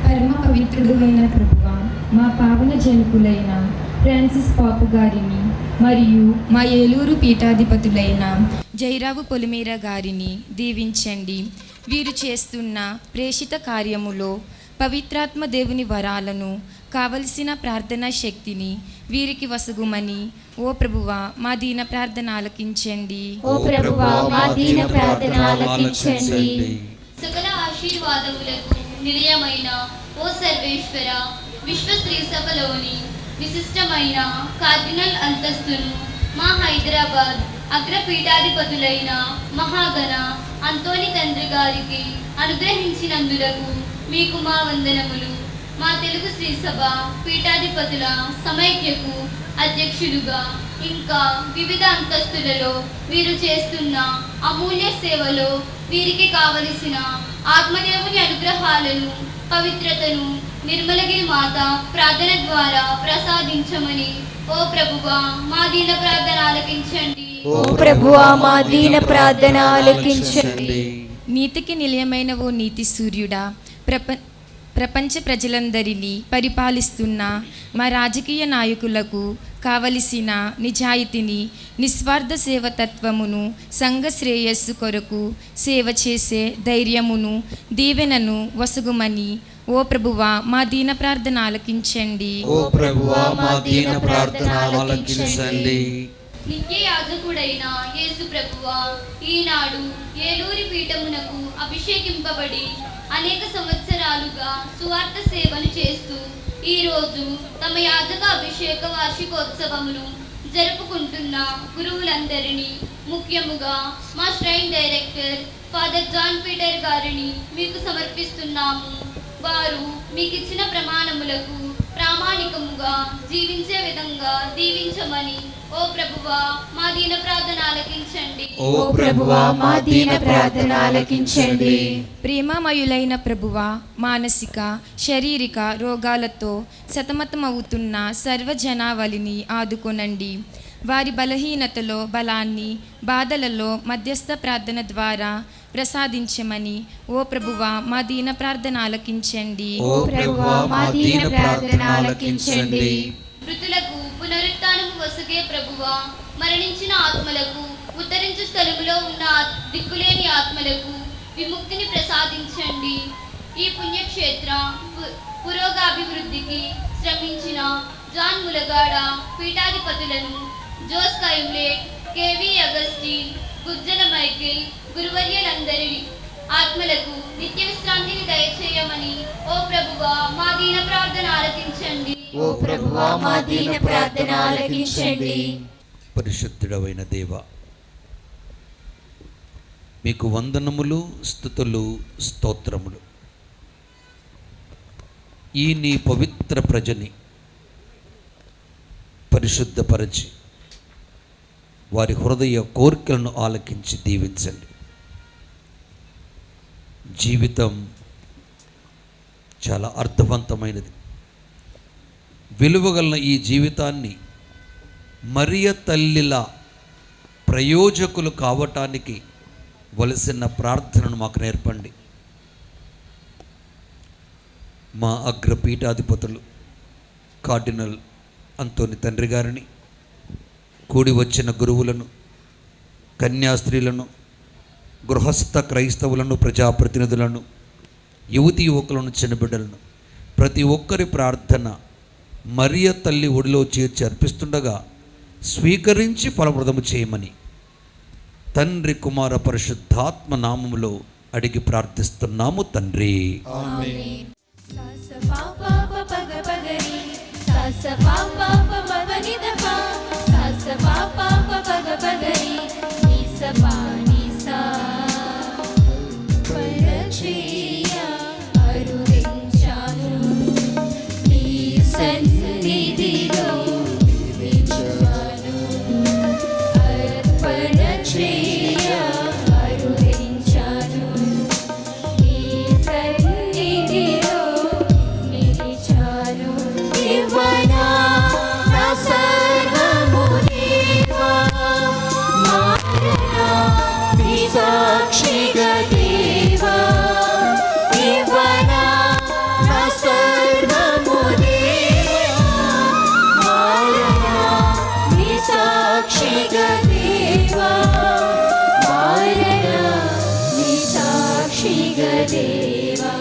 పరమ పవిత్రుడు అయిన ప్రభువా, మా పావన జనకులైన ఫ్రాన్సిస్ పాపు గారిని మరియు మా ఏలూరు పీఠాధిపతులైన జైరావు పొలిమేర గారిని దీవించండి. వీరు చేస్తున్న ప్రేషిత కార్యములో పవిత్రాత్మ దేవుని వరాలను కావలసిన ప్రార్థనా శక్తిని వీరికి వసగుమని ఓ ప్రభువా మా దీన ప్రార్థన ఆలకించండి. ఓ ప్రభువా మా దీన ప్రార్థన ఆలకించండి. సకల ఆశీర్వాదములకు నిలయమైన ఓ సర్వేశ్వర, విశ్వ స్త్రీ సభలోని విశిష్టమైన కార్డినల్ అంతస్తును మా హైదరాబాద్ అగ్రపీఠాధిపతులైన మహాగణ అంతోని తండ్రి గారికి అనుగ్రహించినందులకు మీకు మా వందనములు. మా తెలుగు శ్రీ సభ పీఠాధిపతుల సమైక్యకు అధ్యక్షులుగా ఇంకా వివిధ అంతస్తులలో వీరు చేస్తున్న అమూల్య సేవలో వీరికి కావలసిన ఆత్మదేవుని అనుగ్రహాలను, పవిత్రతను నిర్మలగిరి మాత ప్రార్థన ద్వారా ప్రసాదించమని ఓ ప్రభువా మా దీన ప్రార్థన ఆలకించండి. ఓ ప్రభువా మా దీన ప్రార్థన ఆలకించండి. నీతికి నిలయమైన ఓ నీతి సూర్యుడా, ప్రపంచ ప్రజలందరినీ పరిపాలిస్తున్న మా రాజకీయ నాయకులకు కావలసిన నిజాయితీని, నిస్వార్థ సేవతత్వమును, సంఘ శ్రేయస్సు కొరకు సేవ చేసే ధైర్యమును, దీవెనను వసగుమని ఓ ప్రభువా మా దీన ప్రార్థన ఆలకించండి. ఓ ప్రభువా మా దీన ప్రార్థన ఆలకించండి. నిత్య యాజకుడైన యేసు ప్రభువా ఈనాడు ఏలూరి పీఠమునకు అభిషేకింపబడి అనేక సంవత్సరాలుగా సువార్త సేవను చేస్తూ ఈరోజు తమ యాజక అభిషేక వార్షికోత్సవమును జరుపుకుంటున్న గురువులందరినీ, ముఖ్యముగా మా shrine director father John Peter గారిని మీకు సమర్పిస్తున్నాము. వారు మీకు ఇచ్చిన ప్రమాణములకు ప్రామాణికముగా జీవించే విధంగా దీవించమని ఓ ప్రభువా మా దీన ప్రార్థన ఆలకించండి. ఓ ప్రభువా మా దీన ప్రార్థన ఆలకించండి. ప్రేమమయులైన ప్రభువా, మానసిక శారీరక రోగాలతో సతమతమవుతున్న సర్వజనావళిని ఆదుకొనండి. వారి బలహీనతలో బలాన్ని, బాధలలో మధ్యస్థ ప్రార్థన ద్వారా ప్రసాదించమని ఓ ప్రభువా మా దీన ప్రార్థన ఆలకించండి. ఓ ప్రభువా మా దీన ప్రార్థన ఆలకించండి. మృతులకు పునరుత్థానము వసగే ప్రభువా, మరణించిన ఆత్మలకు, ఉత్తరించు స్థలములో ఉన్న దిక్కులేని ఆత్మలకు విముక్తిని ప్రసాదించండి. ఈ పుణ్యక్షేత్ర పురోగాభివృద్ధికి శ్రమించిన జాన్ ములగాడ పీఠాధిపతులను, Jose Kaimlet, KV Augustine, Gujjala Michael గురువర్యులందరి ఆత్మలకు నిత్య విశ్రాంతిని దయచేయమని ఓ ప్రభువా మా దీన ప్రార్థన ఆలకించండి. ఓ ప్రభువా మా దీన ప్రార్థన ఆలకించండి. పరిశుద్ధుడవైన దేవ, మీకు వందనములు, స్తుతులు, స్తోత్రములు. ఈ నీ పవిత్ర ప్రజని పరిశుద్ధపరచి వారి హృదయ కోరికలను ఆలకించి దీవించండి. జీవితం చాలా అర్థవంతమైనది. విలువగల ఈ జీవితాన్ని మరియ తల్లిలా ప్రయోజకులు కావటానికి వలసిన ప్రార్థనను మాకు నేర్పండి. మా అగ్రపీఠాధిపతులు కార్డినల్ అంతోని తండ్రి గారిని, కూడి వచ్చిన గురువులను, కన్యాస్త్రీలను, గృహస్థ క్రైస్తవులను, ప్రజాప్రతినిధులను, యువతీ యువకులను, చిన్నబిడ్డలను, ప్రతి ఒక్కరి ప్రార్థన మరియ తల్లి ఒడిలో చేర్చి అర్పిస్తుండగా స్వీకరించి ఫలప్రదము చేయమని తండ్రి, కుమార, పరిశుద్ధాత్మ నామములో అడిగి ప్రార్థిస్తున్నాము తండ్రి. ఆమేన్. దేవా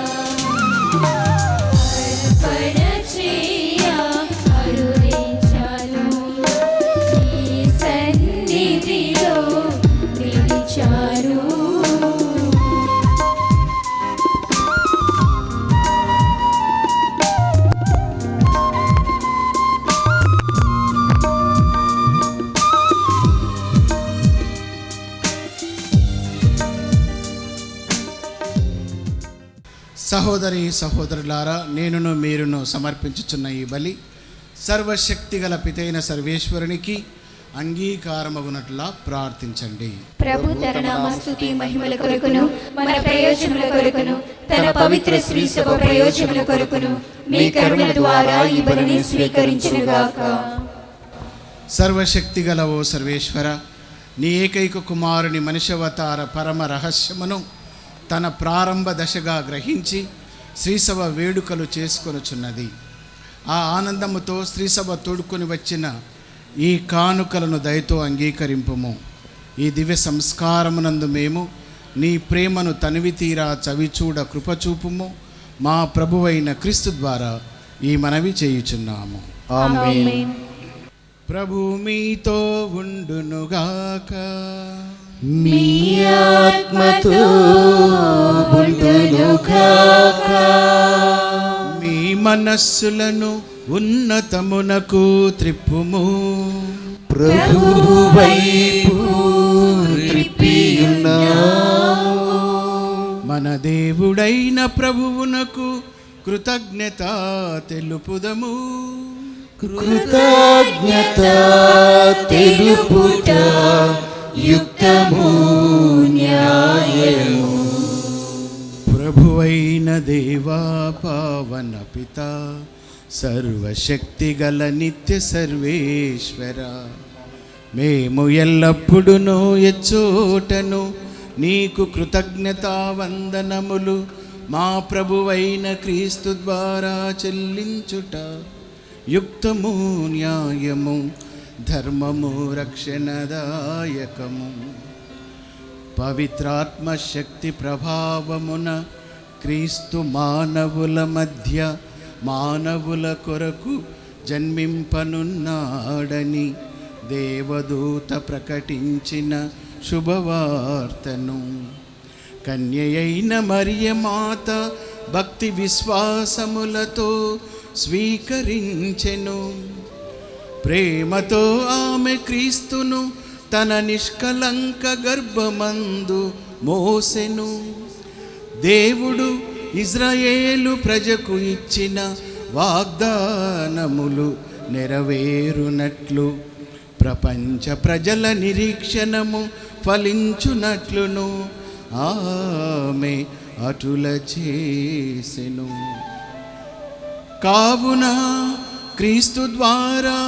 సహోదరి సహోదరులారా, నేనును మీరును సమర్పించుచున్న ఈ బలి సర్వశక్తిగల పితైన సర్వేశ్వరునికి అంగీకారమగునట్లా ప్రార్థించండి. ప్రభు తన నామ స్తుతి మహిమల కొరకును మన ప్రయోజనముల కొరకును తన పవిత్ర శ్రీ సభ ప్రయోజనముల కొరకును మీ కరుణ ద్వారా ఈ బలిని స్వీకరించునుగాక. సర్వశక్తిగల ఓ సర్వేశ్వర, నీ ఏకైక కుమారుని మనుష్యవతార పరమ రహస్యమును తన ప్రారంభ దశగా గ్రహించి శ్రీసభ వేడుకలు చేసుకొనుచున్నది. ఆ ఆనందముతో శ్రీసభ తోడుకొని వచ్చిన ఈ కానుకలను దయతో అంగీకరింపుము. ఈ దివ్య సంస్కారమునందు మేము నీ ప్రేమను తనివి తీరా చవిచూడ కృపచూపుము. మా ప్రభువైన క్రీస్తు ద్వారా ఈ మనవి చేయుచున్నాము. ఆమేన్. ప్రభు మీతో ఉండునుగాక. మీ ఆత్మతో ఉండునుగాక. మీ మనస్సులను ఉన్నతమునకు త్రిప్పుము. ప్రభువు వైపు త్రిప్పియున్నాము. మన దేవుడైన ప్రభువునకు కృతజ్ఞత తెలుపుదము. కృతజ్ఞత తెలుపుట యుక్తము న్యాయము. ప్రభువైన దేవా పావన పిత సర్వశక్తిగల నిత్య సర్వేశ్వర, మేము ఎల్లప్పుడూ ఎచ్చోటను నీకు కృతజ్ఞతా వందనములు మా ప్రభువైన క్రీస్తు ద్వారా చెల్లించుట యుక్తము న్యాయము ధర్మము రక్షణదాయకము. పవిత్రాత్మ శక్తి ప్రభావమున క్రీస్తు మానవుల మధ్య మానవుల కొరకు జన్మింపనున్నాడని దేవదూత ప్రకటించిన శుభవార్తను కన్యయైన మరియమాత భక్తి విశ్వాసములతో స్వీకరించెను. ప్రేమతో ఆమె క్రీస్తును తన నిష్కలంక గర్భమందు మోసెను. దేవుడు ఇజ్రాయేలు ప్రజకు ఇచ్చిన వాగ్దానములు నెరవేరునట్లు ప్రపంచ ప్రజల నిరీక్షణము ఫలించునట్లును ఆమె అటుల చేసెను. కావున క్రీస్తు ద్వారా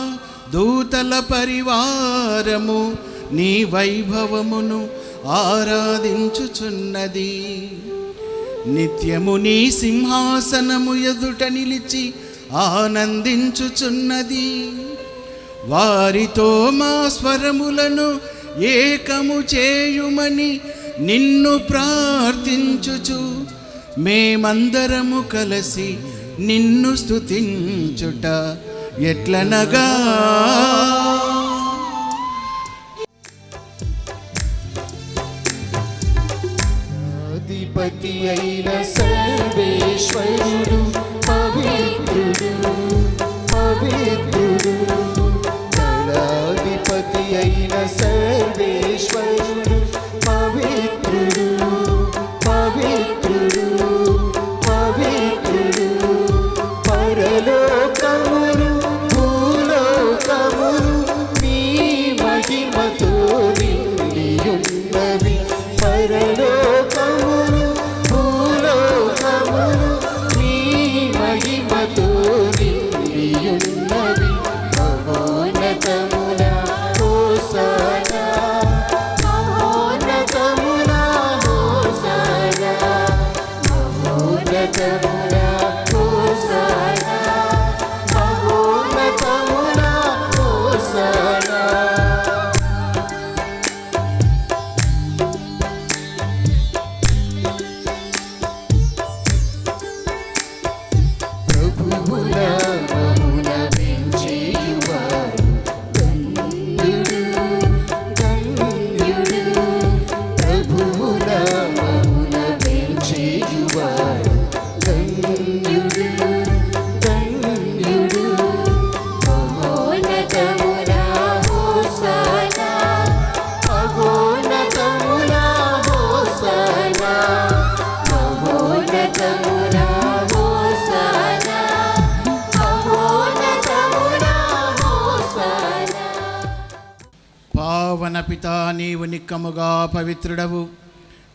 దూతల పరివారము నీ వైభవమును ఆరాధించుచున్నది. నిత్యము నీ సింహాసనము ఎదుట నిలిచి ఆనందించుచున్నది. వారితో మా స్వరములను ఏకము చేయుమని నిన్ను ప్రార్థించుచు మేమందరము కలిసి నిన్ను స్తుతించుట ఎట్లనగా అధిపతి అయిన సర్వేశ్వరుడు పవిత్రుడు పవిత్రుడు. దళాధిపతి అయిన సర్వేశ్వరుడు పవిత్రుడు పవిత్రుడు పవిత్రుడు. పరలోకమును భూలోకమును నీ మహిమతో నిండియున్నవి. పరలోకమును భూలోకమును నీ మహిమతో నిండియున్నవి. మహోన్నతమున హోసానా మహోన్నతమున హోసానా మహోన్నతమున హోసానా మహోన్నతమున హోసానా. ప్రభువు నామమున వెంచేయువాడు ధన్యుడు ధన్యుడు. ప్రభువు నామమున వెంచేయువాడు ధన్యుడు పిత, నీవు నిక్కముగా పవిత్రుడవు.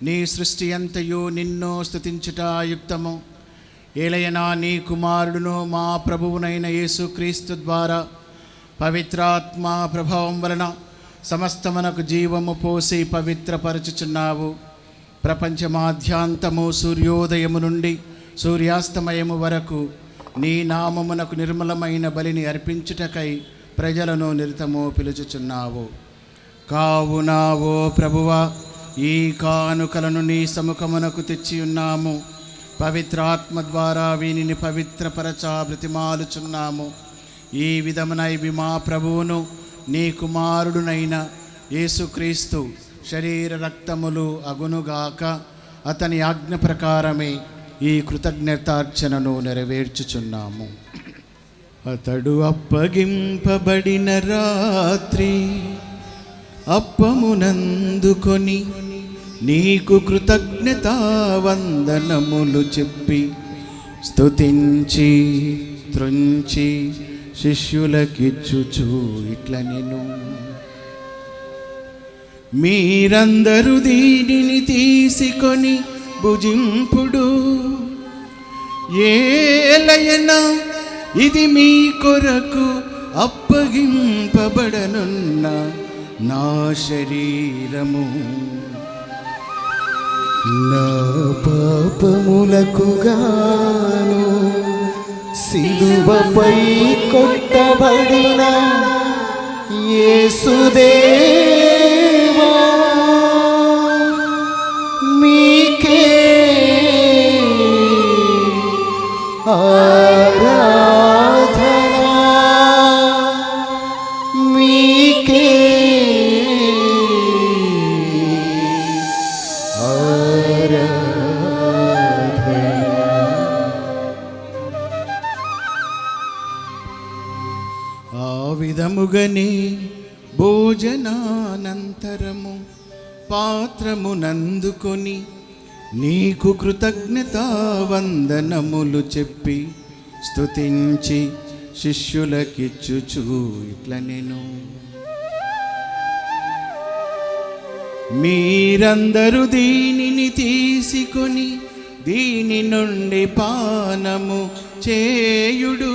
నీ సృష్టి అంతయు నిన్ను స్తుతించుట యుక్తము. ఏలయనా నీ కుమారుడును మా ప్రభువునైన యేసుక్రీస్తు ద్వారా పవిత్రాత్మ ప్రభావం వలన సమస్తమునకు జీవము పోసి పవిత్రపరచుచున్నావు. ప్రపంచమాద్యాంతము సూర్యోదయము నుండి సూర్యాస్తమయము వరకు నీ నామమునకు నిర్మలమైన బలిని అర్పించుటకై ప్రజలను నిరతము పిలుచుచున్నావు. కావున ఓ ప్రభువా, ఈ కానుకలను నీ సముఖమునకు తెచ్చి ఉన్నాము. పవిత్రాత్మ ద్వారా వీనిని పవిత్రపరచ బ్రతిమాలుచున్నాము. ఈ విధమున ఇవి మా ప్రభువును నీ కుమారుడునైన యేసుక్రీస్తు శరీర రక్తములు అగునుగాక. అతని ఆజ్ఞ ప్రకారమే ఈ కృతజ్ఞతార్చనను నెరవేర్చుచున్నాము. అతడు అప్పగింపబడిన రాత్రి అప్పమునందుకొని నీకు కృతజ్ఞతా వందనములు చెప్పి స్తుతించి త్రుంచి శిష్యులకిచ్చుచు ఇట్లనెను: మీరందరూ దీనిని తీసుకొని భుజింపుడు. ఏలయనా ఇది మీ కొరకు అప్పగింపబడనున్న నా శరీరము. నా పాపములకు గాను సిలువపై కొట్టబడిన యేసుదేవా, మీకే ఆరాధన, మీకే విధముగనే భోజనానంతరము పాత్రమునందుకొని నీకు కృతజ్ఞతా వందనములు చెప్పి స్తుతించి శిష్యులకిచ్చుచు ఇట్లనెను: మీరందరూ దీనిని తీసుకొని దీని నుండి పానము చేయుడు.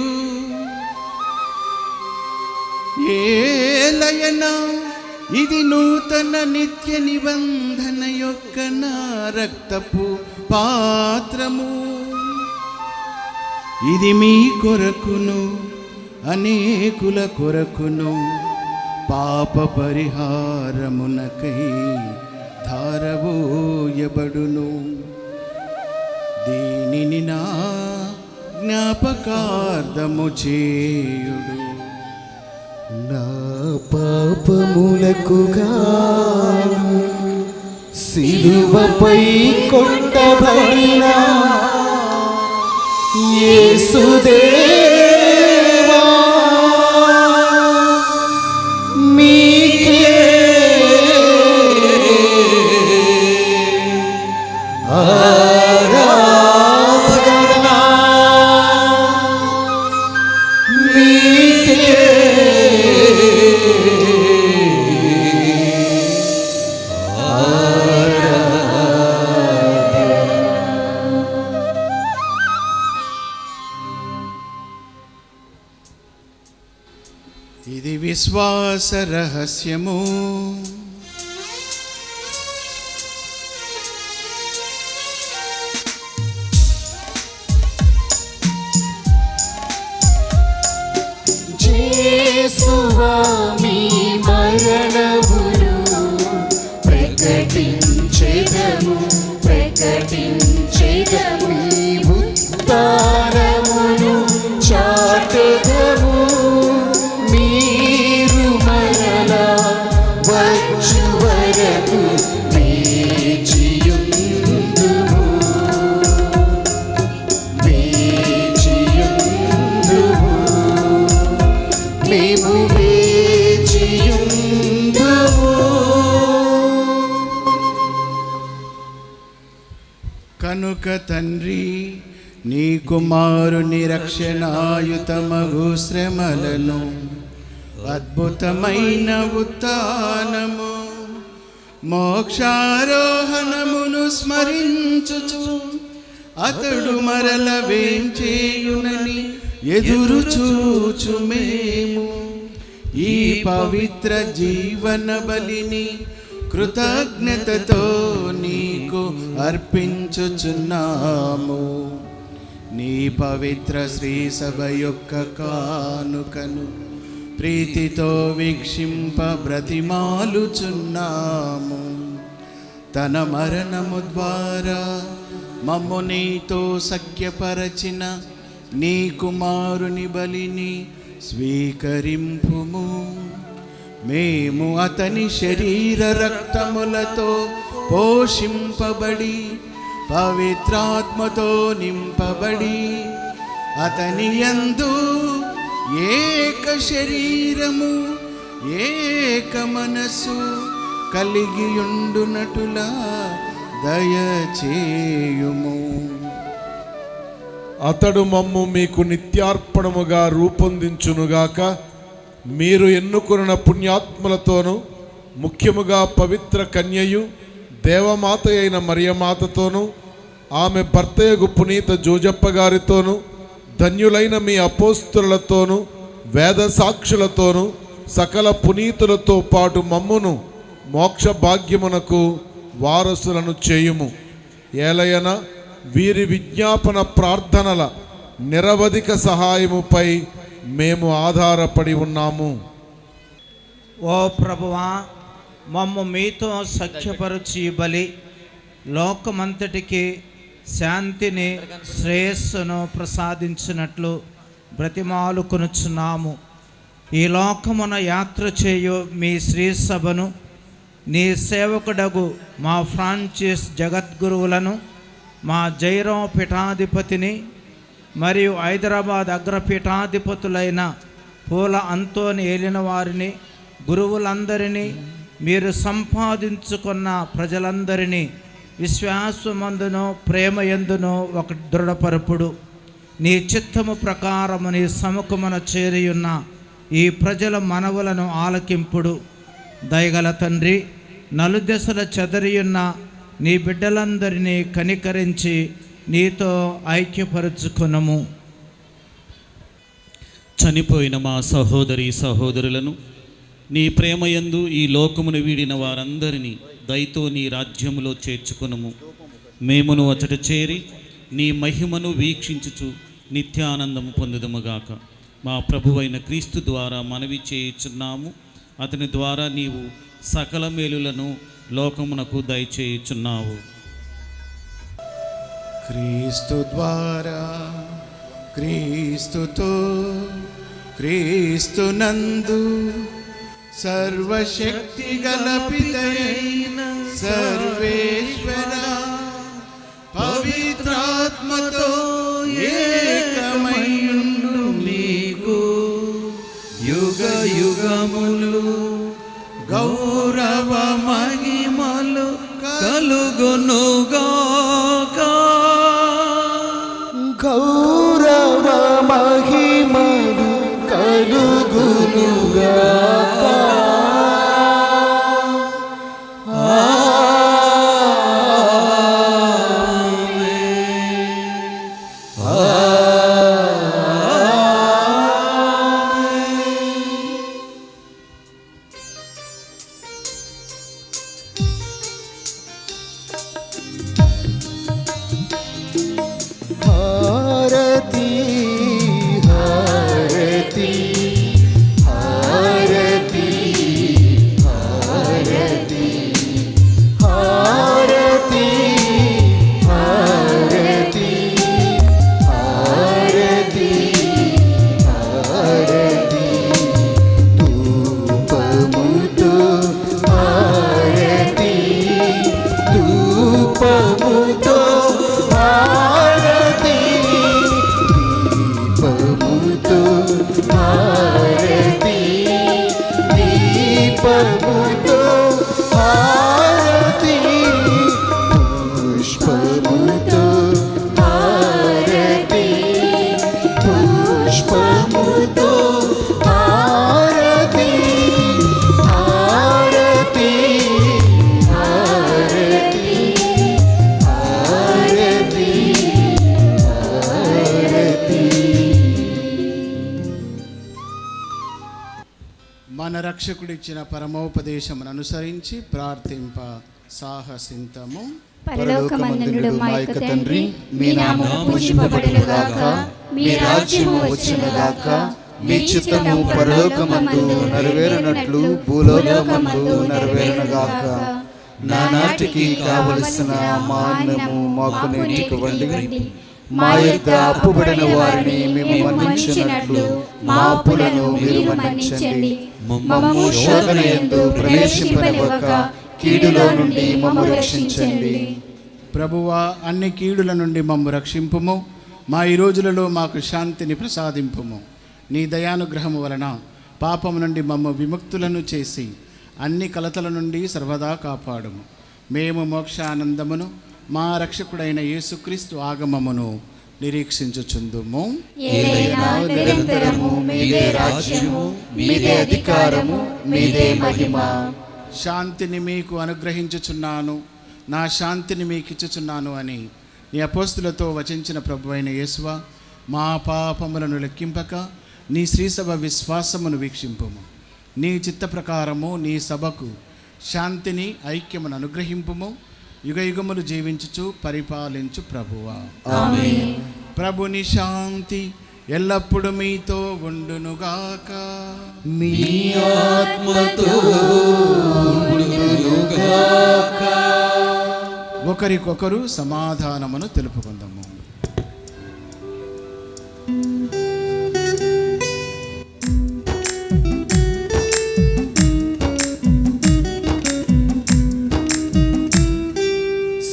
ఏలయనా ఇది నూతన నిత్య నిబంధన యొక్క నా రక్తపు పాత్రము. ఇది మీ కొరకును అనేకుల కొరకును పాప పరిహారమునకై ధారవోయబడును. దీనిని నా జ్ఞాపకార్థము చేయుడు. నా పాపములకు గాను సిలువపై కొట్టబడిన యేసుదేవా, మీకే ఆరాధన, మీకే ఇది విశ్వాస రహస్యము. యేసువా మీ మరణమును ప్రకటించెదము, ప్రకటించెదము. మీ ఉత్థానమును చాటెదము. మీరు మరలా వచ్చు వరకు వేచియుందుము, వేచియుందుము, మేము వేచియుందుము. కనుక తండ్రి, నీ కుమారుని రక్షణాయుతమగు శ్రమలను, అద్భుతమైన ఉత్థానము, మోక్షారోహణమును స్మరించుచు అతడు మరల వేంచేయునని ఎదురు చూచు మేము ఈ పవిత్ర జీవన బలిని కృతజ్ఞతతో నీకు అర్పించుచున్నాము. నీ పవిత్ర శ్రీ సభ యొక్క కానుకను ప్రీతితో వీక్షింప బ్రతిమాలుచున్నాము. తన మరణము ద్వారా మమ్ము నీతో సఖ్యపరచిన నీ కుమారుని బలిని స్వీకరింపుము. మేము అతని శరీర రక్తములతో పోషింపబడి పవిత్రాత్మతో నింపబడి అతని యందు ఏక శరీరము ఏక మనస్సు కలిగియుండునటులా దయచేయుము. అతడు మమ్ము మీకు నిత్యార్పణముగా రూపొందించునుగాక. మీరు ఎన్నుకొనిన పుణ్యాత్ములతోనూ ముఖ్యముగా పవిత్ర కన్యయు దేవమాత అయిన మరియమాతతోనూ ఆమె భర్తయగు పునీత జోజప్ప గారితోనూ ధన్యులైన మీ అపోస్తులతోనూ వేద సాక్షులతోనూ సకల పునీతులతో పాటు మమ్మును మోక్ష భాగ్యమునకు వారసులను చేయుము. ఏలయన వీరి విజ్ఞాపన ప్రార్థనల నిరవధిక సహాయముపై మేము ఆధారపడి ఉన్నాము. ఓ ప్రభువా, మమ్ము మీతో సఖ్యపరచి బలి లోకమంతటికి శాంతిని శ్రేయస్సును ప్రసాదించినట్లు బ్రతిమాలుకొనుచున్నాము. ఈ లోకమున యాత్ర చేయు మీ శ్రీ సభను నీ సేవకుడగు మా ఫ్రాన్సిస్ జగద్గురువులను, మా జైరం పీఠాధిపతిని మరియు హైదరాబాద్ అగ్రపీఠాధిపతులైన పూల అంతోని ఏలిన వారిని, గురువులందరినీ, మీరు సంపాదించుకున్న ప్రజలందరినీ విశ్వాసమందును ప్రేమయందును ఒక దృఢపరుపుడు. నీ చిత్తము ప్రకారము నీ సముఖమున చేరియున్న ఈ ప్రజల మనవులను ఆలకింపుడు. దయగల తండ్రి, నలుదెసల చెదరియున్న నీ బిడ్డలందరినీ కనికరించి నీతో ఐక్యపరుచుకునము. చనిపోయిన మా సహోదరి సహోదరులను నీ ప్రేమయందు ఈ లోకమును వీడిన వారందరినీ దయతో నీ రాజ్యములో చేర్చుకునము. మేమును అచట చేరి నీ మహిమను వీక్షించుచు నిత్యానందము పొందుదముగాక. మా ప్రభువైన క్రీస్తు ద్వారా మనవి చేయుచున్నాము. అతని ద్వారా నీవు సకల మేలులను లోకమునకు దయచేయుచున్నావు. క్రీస్తు ద్వారా, క్రీస్తుతో, క్రీస్తునందు సర్వశక్తి గల పితయైన సర్వేశ్వర పవిత్రాత్మతో ఏకమైయుండు నీకు యుగ యుగములు గౌరవ మహిమలు కలుగునుగాక. గౌరవ మహిమలు కలుగునుగాక. హారతి హారతి హారతి హారతి హారతి హారతి హారతి రక్షకుడిచ్చిన పరమోపదేశమును అనుసరించి ప్రార్థింప సాహసింతము. పరలోకమందునుడు మా యొక్క తండ్రి, మీ నామము పూజింపబడునుగాక, మీ రాజ్యము వచ్చునుగాక, మీ చిత్తము పరలోకమందు నెరవేరునట్లు భూలోకమందు నెరవేరునుగాక. నానాటికి కావలసిన మా అన్నము మాకు నేర్చుకోవండి. మా యొక్క అప్పుబడిన వారిని మేము మన్నించినట్లు మా అప్పులను మీరు మన్నించండి. మమ్ము శోధన యందు ప్రవేశింపనివ్వక కీడులో నుండి మమ్ము రక్షించండి. ప్రభువా, అన్ని కీడుల నుండి మమ్ము రక్షింపుము. మా ఈ రోజులలో మాకు శాంతిని ప్రసాదింపుము. నీ దయానుగ్రహము వలన పాపము నుండి మమ్ము విముక్తులను చేసి అన్ని కలతల నుండి సర్వదా కాపాడుము. మేము మోక్షానందమును మా రక్షకుడైన యేసుక్రీస్తు ఆగమమును నిరీక్షించుచుందుము. ఏలైనా నిరంతరము మీదే రాజ్యము, మీదే అధికారము, మీదే మహిమ. శాంతిని మీకు అనుగ్రహించుచున్నాను, నా శాంతిని మీకు ఇచ్చుచున్నాను అని నీ అపోస్తులతో వచించిన ప్రభువైన యేసువా, మా పాపములను లెక్కింపక నీ శ్రీసభ విశ్వాసమును వీక్షింపుము. నీ చిత్త ప్రకారము నీ సభకు శాంతిని ఐక్యమును అనుగ్రహింపుము. యుగయుగములు జీవించుచు పరిపాలించు ప్రభువా. ఆమేన్. ప్రభుని శాంతి ఎల్లప్పుడు మీతో ఉండునుగాక. మీ ఆత్మతో ఉండునుగాక. ఒకరికొకరు సమాధానమును తెలుపుకుందాము.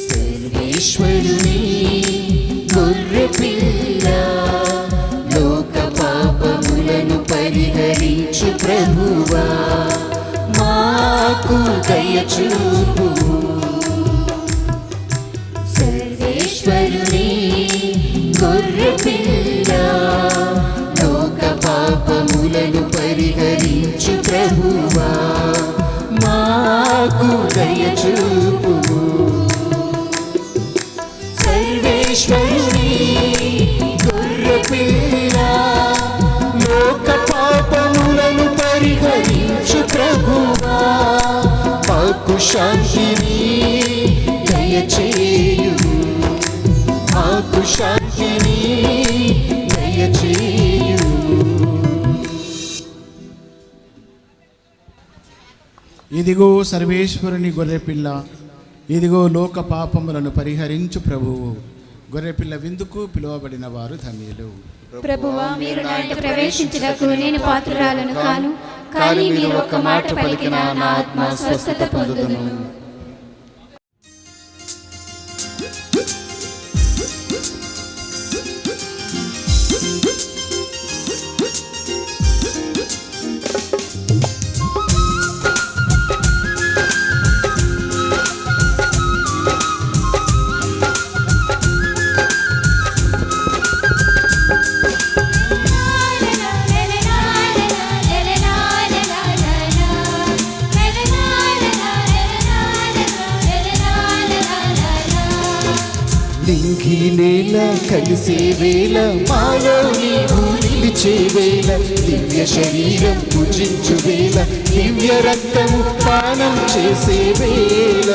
సర్వేశ్వరుని గొర్రెపిల్ల, లోక పాపములను పరిహరించు ప్రభువా, మాకు దయచూపు. సర్వేశ్వరుని గొర్రెపిల్ల, లోక పాపములను పరిహరించు ప్రభువా, మాకు దయచూపు. సర్వేశ్వరుని గొర్రెపిల్ల, లోక పాపములను పరిహరించు ప్రభువా, మాకు శాంతిని దయచేయు, మాకు శాంతిని దయచేయు. ఇదిగో సర్వేశ్వరుని గొర్రెపిల్ల, ఇదిగో లోక పాపములను పరిహరించు ప్రభువు. గొర్రెపిల్ల విందుకు పిలువబడిన వారు ధన్యులు. ప్రభువా, మీరు నా ఇంట ప్రవేశించుటకు నేను పాత్రురాలను కాను, కానీ మీరు ఒక్క మాట పలికిన నా ఆత్మ స్వస్థత పొందును. నేల కలిసే వేళ, మాలో నీవు నిలిచే వేళ, దివ్య శరీరం పూజించు వేళ, దివ్య రక్తము పానం చేసే వేళ.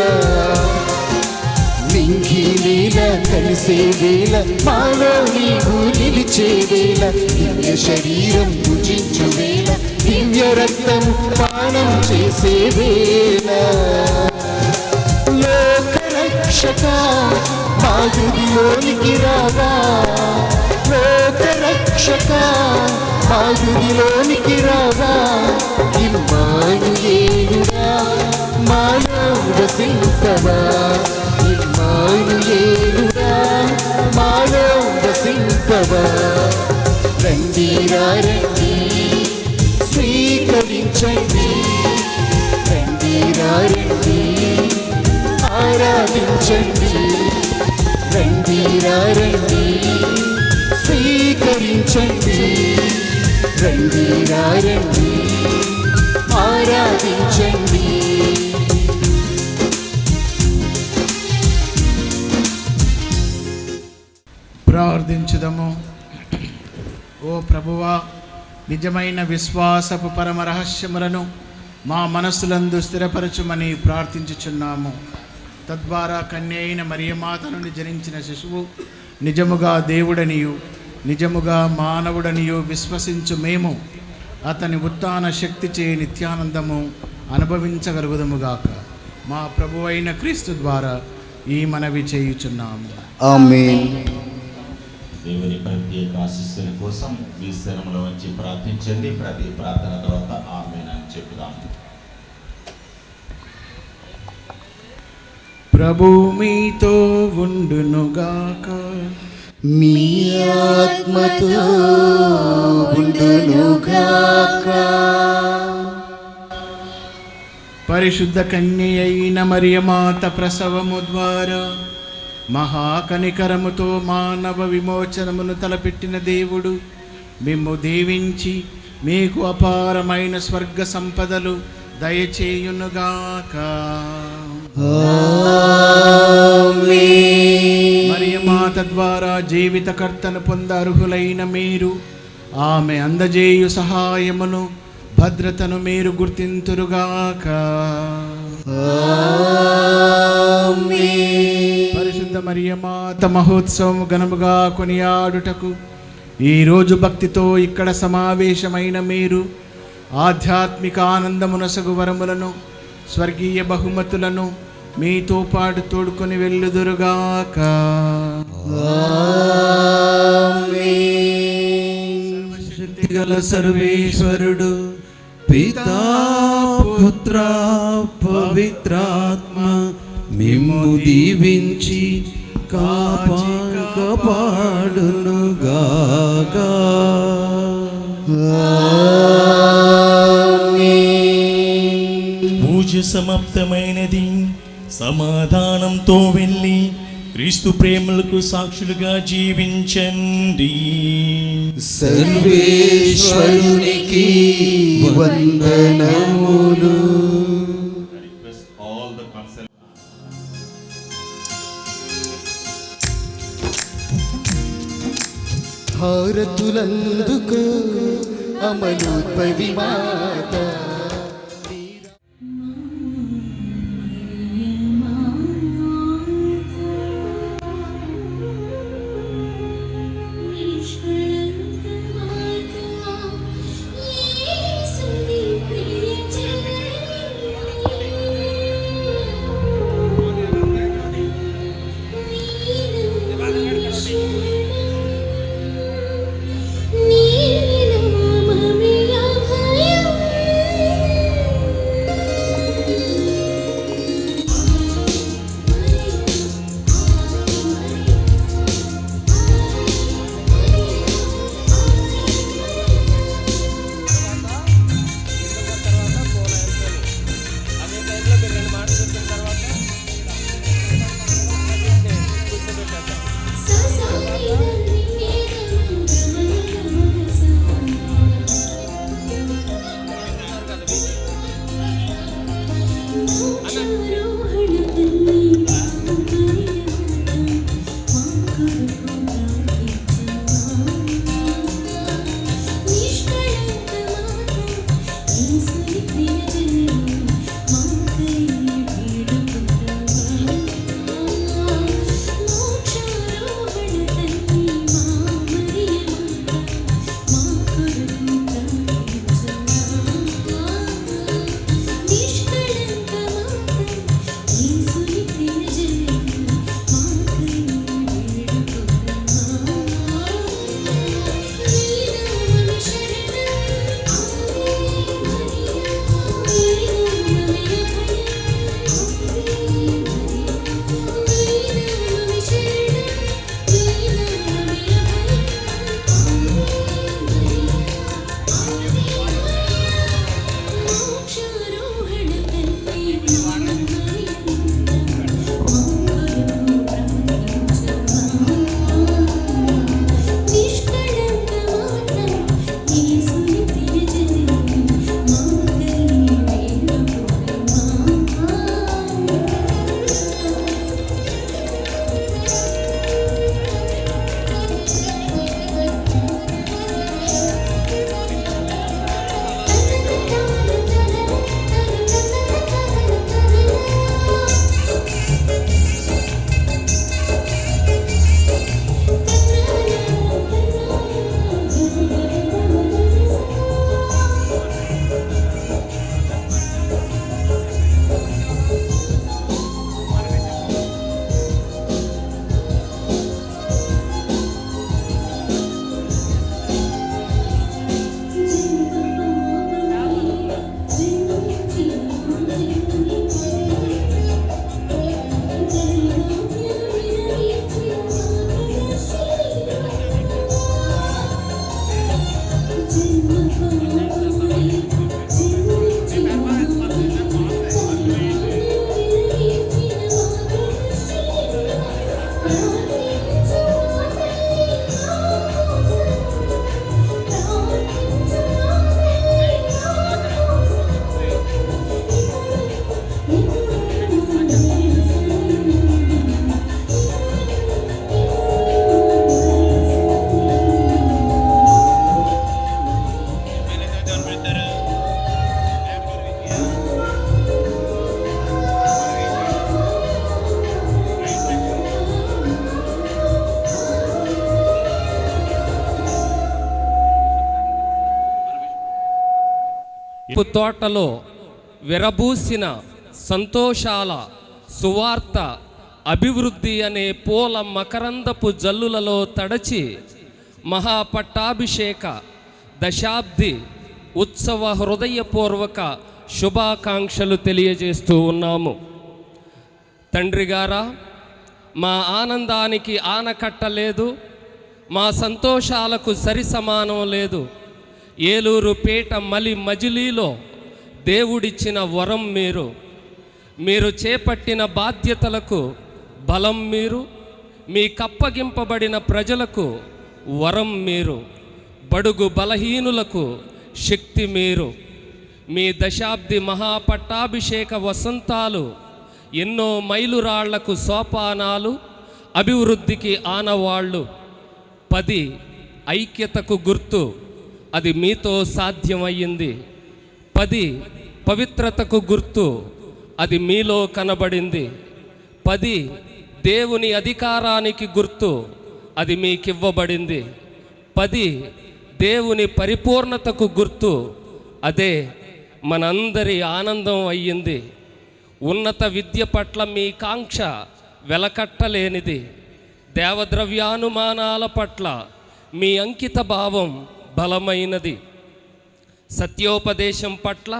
నింగి నేల కలిసే వేళ, మాలో నీవు నిలిచే వేళ, దివ్య శరీరం పూజించు వేళ, దివ్య రక్తము పానం చేసే వేళ. లోకరక్షక మా హృదిలోనికి రావా, లోకరక్షక మా హృదిలోనికి రావా, ఇమ్మానుయేలురా మాలో వసింపవా, ఇమ్మానుయేలురా మాలో వసింపవా. రండి రండి స్వీకరించండి, రండి రండి ఆరాధించండి, రండి రండి స్వీకరించండి, రండి రండి ఆరాధించండి. ప్రార్థించుదము. ఓ ప్రభువా, నిజమైన విశ్వాసపు పరమ రహస్యములను మా మనస్సులందు స్థిరపరచుమని ప్రార్థించుచున్నాము. తద్వారా కన్య అయిన మరియమాత నుండి జనించిన శిశువు నిజముగా దేవుడనియు నిజముగా మానవుడనియు విశ్వసించు మేము అతని ఉత్థాన శక్తిచే నిత్యానందము అనుభవించగలుగుదముగాక. మా ప్రభువైన క్రీస్తు ద్వారా ఈ మనవి చేయుచున్నాము. ఆమేన్. దేవుని ప్రత్యేక ఆశీస్సుల కోసం మీ స్థలంలో వచ్చి ప్రార్థించండి. ప్రతి ప్రార్థన తర్వాత ఆమేన్ అని చెప్తాం. ప్రభు మీతో ఉండునుగాక. మీ ఆత్మతో ఉండునుగాక. పరిశుద్ధ కన్య అయిన మరియమాత ప్రసవము ద్వారా మహాకనికరముతో మానవ విమోచనమును తలపెట్టిన దేవుడు మిమ్ము దీవించి మీకు అపారమైన స్వర్గ సంపదలు దయచేయునుగాక. మరియమాత ద్వారా జీవితకర్తను పొంద అర్హులైన మీరు ఆమె అందజేయు సహాయమును భద్రతను మీరు గుర్తింతురుగాక. పరిశుద్ధ మరియమాత మహోత్సవం ఘనముగా కొనియాడుటకు ఈరోజు భక్తితో ఇక్కడ సమావేశమైన మీరు ఆధ్యాత్మిక ఆనందమునసగు వరములను స్వర్గీయ బహుమతులను మీతో పాటు తోడుకొని వెళ్ళుదురుగాక. సర్వశక్తిగల సర్వేశ్వరుడు పితా పుత్ర పవిత్రాత్మ మిమ్ము దీవించి కాపాడునుగాక. పూజ సమాప్తమైనది. సమాధానంతో వెళ్ళి క్రీస్తు ప్రేమలకు సాక్షులుగా జీవించండి. సర్వేశ్వరునికి వందనములు. హారతులందుకు అమలోద్భవి మాత. ఒలీపు తోటలో విరబూసిన సంతోషాల సువార్త అభివృద్ధి అనే పూల మకరందపు జల్లులలో తడచి మహాపట్టాభిషేక దశాబ్ది ఉత్సవ హృదయపూర్వక శుభాకాంక్షలు తెలియజేస్తూ ఉన్నాము. తండ్రి గారా, మా ఆనందానికి ఆనకట్ట లేదు, మా సంతోషాలకు సరి సమానం లేదు. ఏలూరుపేట మజిలీలో దేవుడిచ్చిన వరం మీరు చేపట్టిన బాధ్యతలకు బలం మీ కప్పగింపబడిన ప్రజలకు వరం బడుగు బలహీనులకు శక్తి మీ దశాబ్ది మహాపట్టాభిషేక వసంతాలు ఎన్నో మైలురాళ్లకు సోపానాలు, అభివృద్ధికి ఆనవాళ్ళు. 10 ఐక్యతకు గుర్తు, అది మీతో సాధ్యమయ్యింది. 10 పవిత్రతకు గుర్తు, అది మీలో కనబడింది. 10 దేవుని అధికారానికి గుర్తు, అది మీకివ్వబడింది. 10 దేవుని పరిపూర్ణతకు గుర్తు, అదే మనందరి ఆనందం అయ్యింది. ఉన్నత విద్య పట్ల మీ కాంక్ష వెలకట్టలేనిది. దేవద్రవ్యానుమానాల పట్ల మీ అంకిత భావం బలమైనది. సత్యోపదేశం పట్ల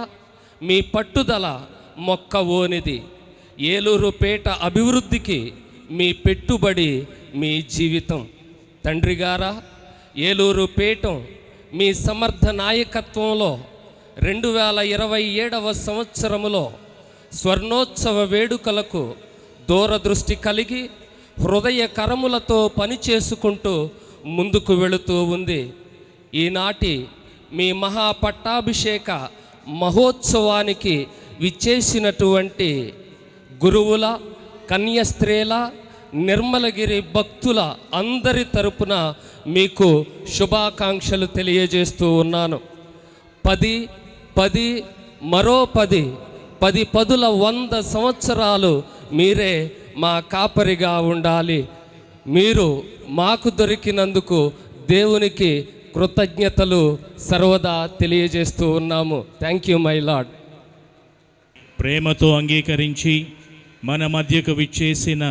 మీ పట్టుదల మొక్కవోనిది. ఏలూరుపేట అభివృద్ధికి మీ పెట్టుబడి మీ జీవితం. తండ్రి గారా, ఏలూరుపేట మీ సమర్థ నాయకత్వంలో 2027వ సంవత్సరములో స్వర్ణోత్సవ వేడుకలకు దూరదృష్టి కలిగి హృదయ కరములతో పనిచేసుకుంటూ ముందుకు వెళుతూ ఉంది. ఈనాటి మీ మహాపట్టాభిషేక మహోత్సవానికి విచ్చేసినటువంటి గురువుల, కన్యస్త్రీల, నిర్మలగిరి భక్తుల అందరి తరపున మీకు శుభాకాంక్షలు తెలియజేస్తూ ఉన్నాను. 10 మరో 10 పదుల 100 సంవత్సరాలు మీరే మా కాపరిగా ఉండాలి. మీరు మాకు దొరికినందుకు దేవునికి కృతజ్ఞతలు సర్వదా తెలియజేస్తూ ఉన్నాము. Thank you my lord. ప్రేమతో అంగీకరించి మన మధ్యకు విచ్చేసిన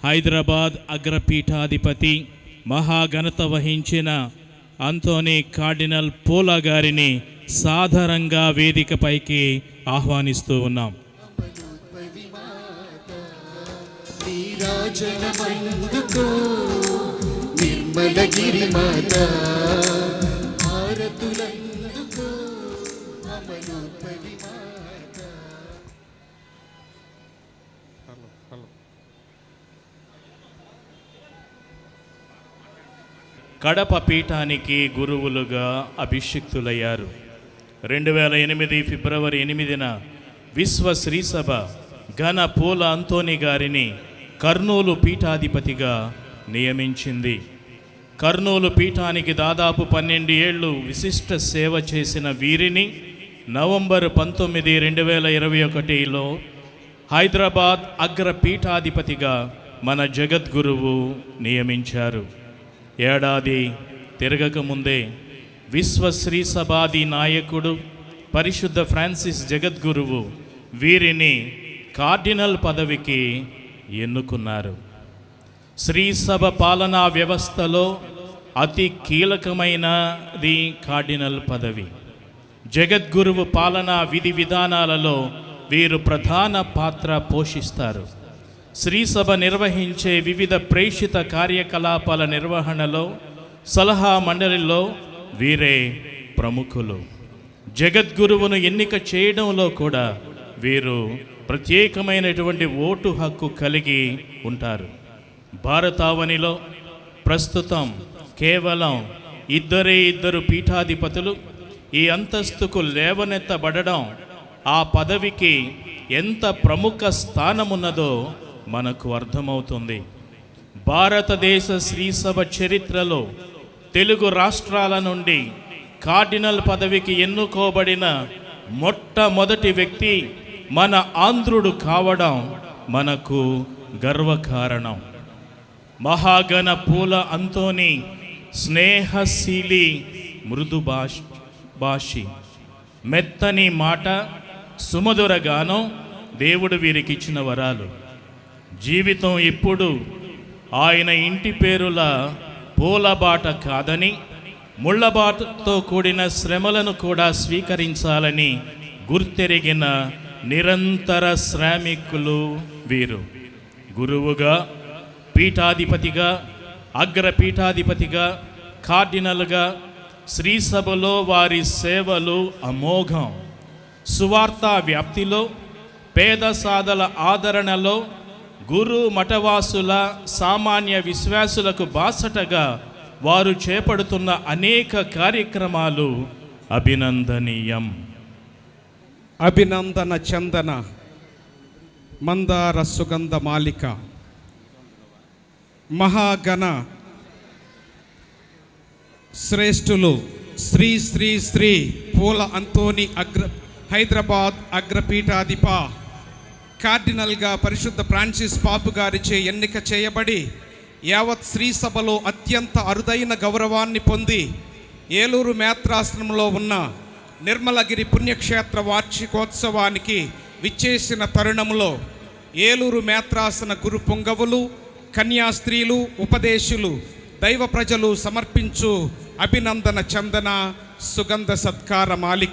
హైదరాబాద్ అగ్రపీఠాధిపతి, మహాఘనత వహించిన అంతోనీ కార్డినల్ పోలా గారిని సాదరంగా వేదికపైకి ఆహ్వానిస్తూ ఉన్నాం. నిర్మలగిరి మాత కడప పీఠానికి గురువులుగా అభిషిక్తులయ్యారు. 2008 ఫిబ్రవరి 8న విశ్వ శ్రీసభ ఘన పూల అంతోని గారిని కర్నూలు పీఠాధిపతిగా నియమించింది. కర్నూలు పీఠానికి దాదాపు 12 ఏళ్ళు విశిష్ట సేవ చేసిన వీరిని నవంబర్ 19, 2021లో హైదరాబాద్ అగ్ర పీఠాధిపతిగా మన జగద్గురువు నియమించారు. ఏడాది తిరగకముందే విశ్వశ్రీ సభాది నాయకుడు పరిశుద్ధ ఫ్రాన్సిస్ జగద్గురువు వీరిని కార్డినల్ పదవికి ఎన్నుకున్నారు. శ్రీసభ పాలనా వ్యవస్థలో అతి కీలకమైనది కార్డినల్ పదవి. జగద్గురువు పాలనా విధి విధానాలలో వీరు ప్రధాన పాత్ర పోషిస్తారు. శ్రీసభ నిర్వహించే వివిధ ప్రేషిత కార్యకలాపాల నిర్వహణలో, సలహా మండలిలో వీరే ప్రముఖులు. జగద్గురువును ఎన్నిక చేయడంలో కూడా వీరు ప్రత్యేకమైనటువంటి ఓటు హక్కు కలిగి ఉంటారు. భారతావనిలో ప్రస్తుతం కేవలం ఇద్దరు పీఠాధిపతులు ఈ అంతస్తుకు లేవనెత్తబడడం ఆ పదవికి ఎంత ప్రముఖ స్థానమున్నదో మనకు అర్థమవుతుంది. భారతదేశ శ్రీసభ చరిత్రలో తెలుగు రాష్ట్రాల నుండి కార్డినల్ పదవికి ఎన్నుకోబడిన మొట్టమొదటి వ్యక్తి మన ఆంధ్రుడు కావడం మనకు గర్వకారణం. మహాగణ పూల అంతోని స్నేహశీలి, మృదు భాషి, మెత్తని మాట, సుమధుర గానం దేవుడు వీరికిచ్చిన వరాలు. జీవితం ఇప్పుడు ఆయన ఇంటి పేరుల పూలబాట కాదని, ముళ్ళబాటతో కూడిన శ్రమలను కూడా స్వీకరించాలని గుర్తెరిగిన నిరంతర శ్రామికులు వీరు. గురువుగా, పీఠాధిపతిగా, అగ్రపీఠాధిపతిగా, కార్డినల్గా శ్రీసభలో వారి సేవలు అమోఘం. సువార్తా వ్యాప్తిలో, పేద సాధల ఆదరణలో, గురు మఠవాసుల సామాన్య విశ్వాసులకు బాసటగా వారు చేపడుతున్న అనేక కార్యక్రమాలు అభినందనీయం. అభినందన చందన మందార సుగంధ మాలిక మహాగణ శ్రేష్ఠులు శ్రీ శ్రీ శ్రీ పూల అంతోని హైదరాబాద్ అగ్రపీఠాధిప కార్డినల్గా పరిశుద్ధ ఫ్రాన్సిస్ పాపు గారిచే ఎన్నిక చేయబడి యావత్ శ్రీ సభలో అత్యంత అరుదైన గౌరవాన్ని పొంది ఏలూరు మేత్రాశ్రమంలో ఉన్న నిర్మలగిరి పుణ్యక్షేత్ర వార్షికోత్సవానికి విచ్చేసిన తరుణంలో ఏలూరు మేత్రాసన గురు పొంగవులు, కన్యాస్త్రీలు, ఉపదేశులు, దైవ ప్రజలు సమర్పించు అభినందన చందన సుగంధ సత్కార మాలిక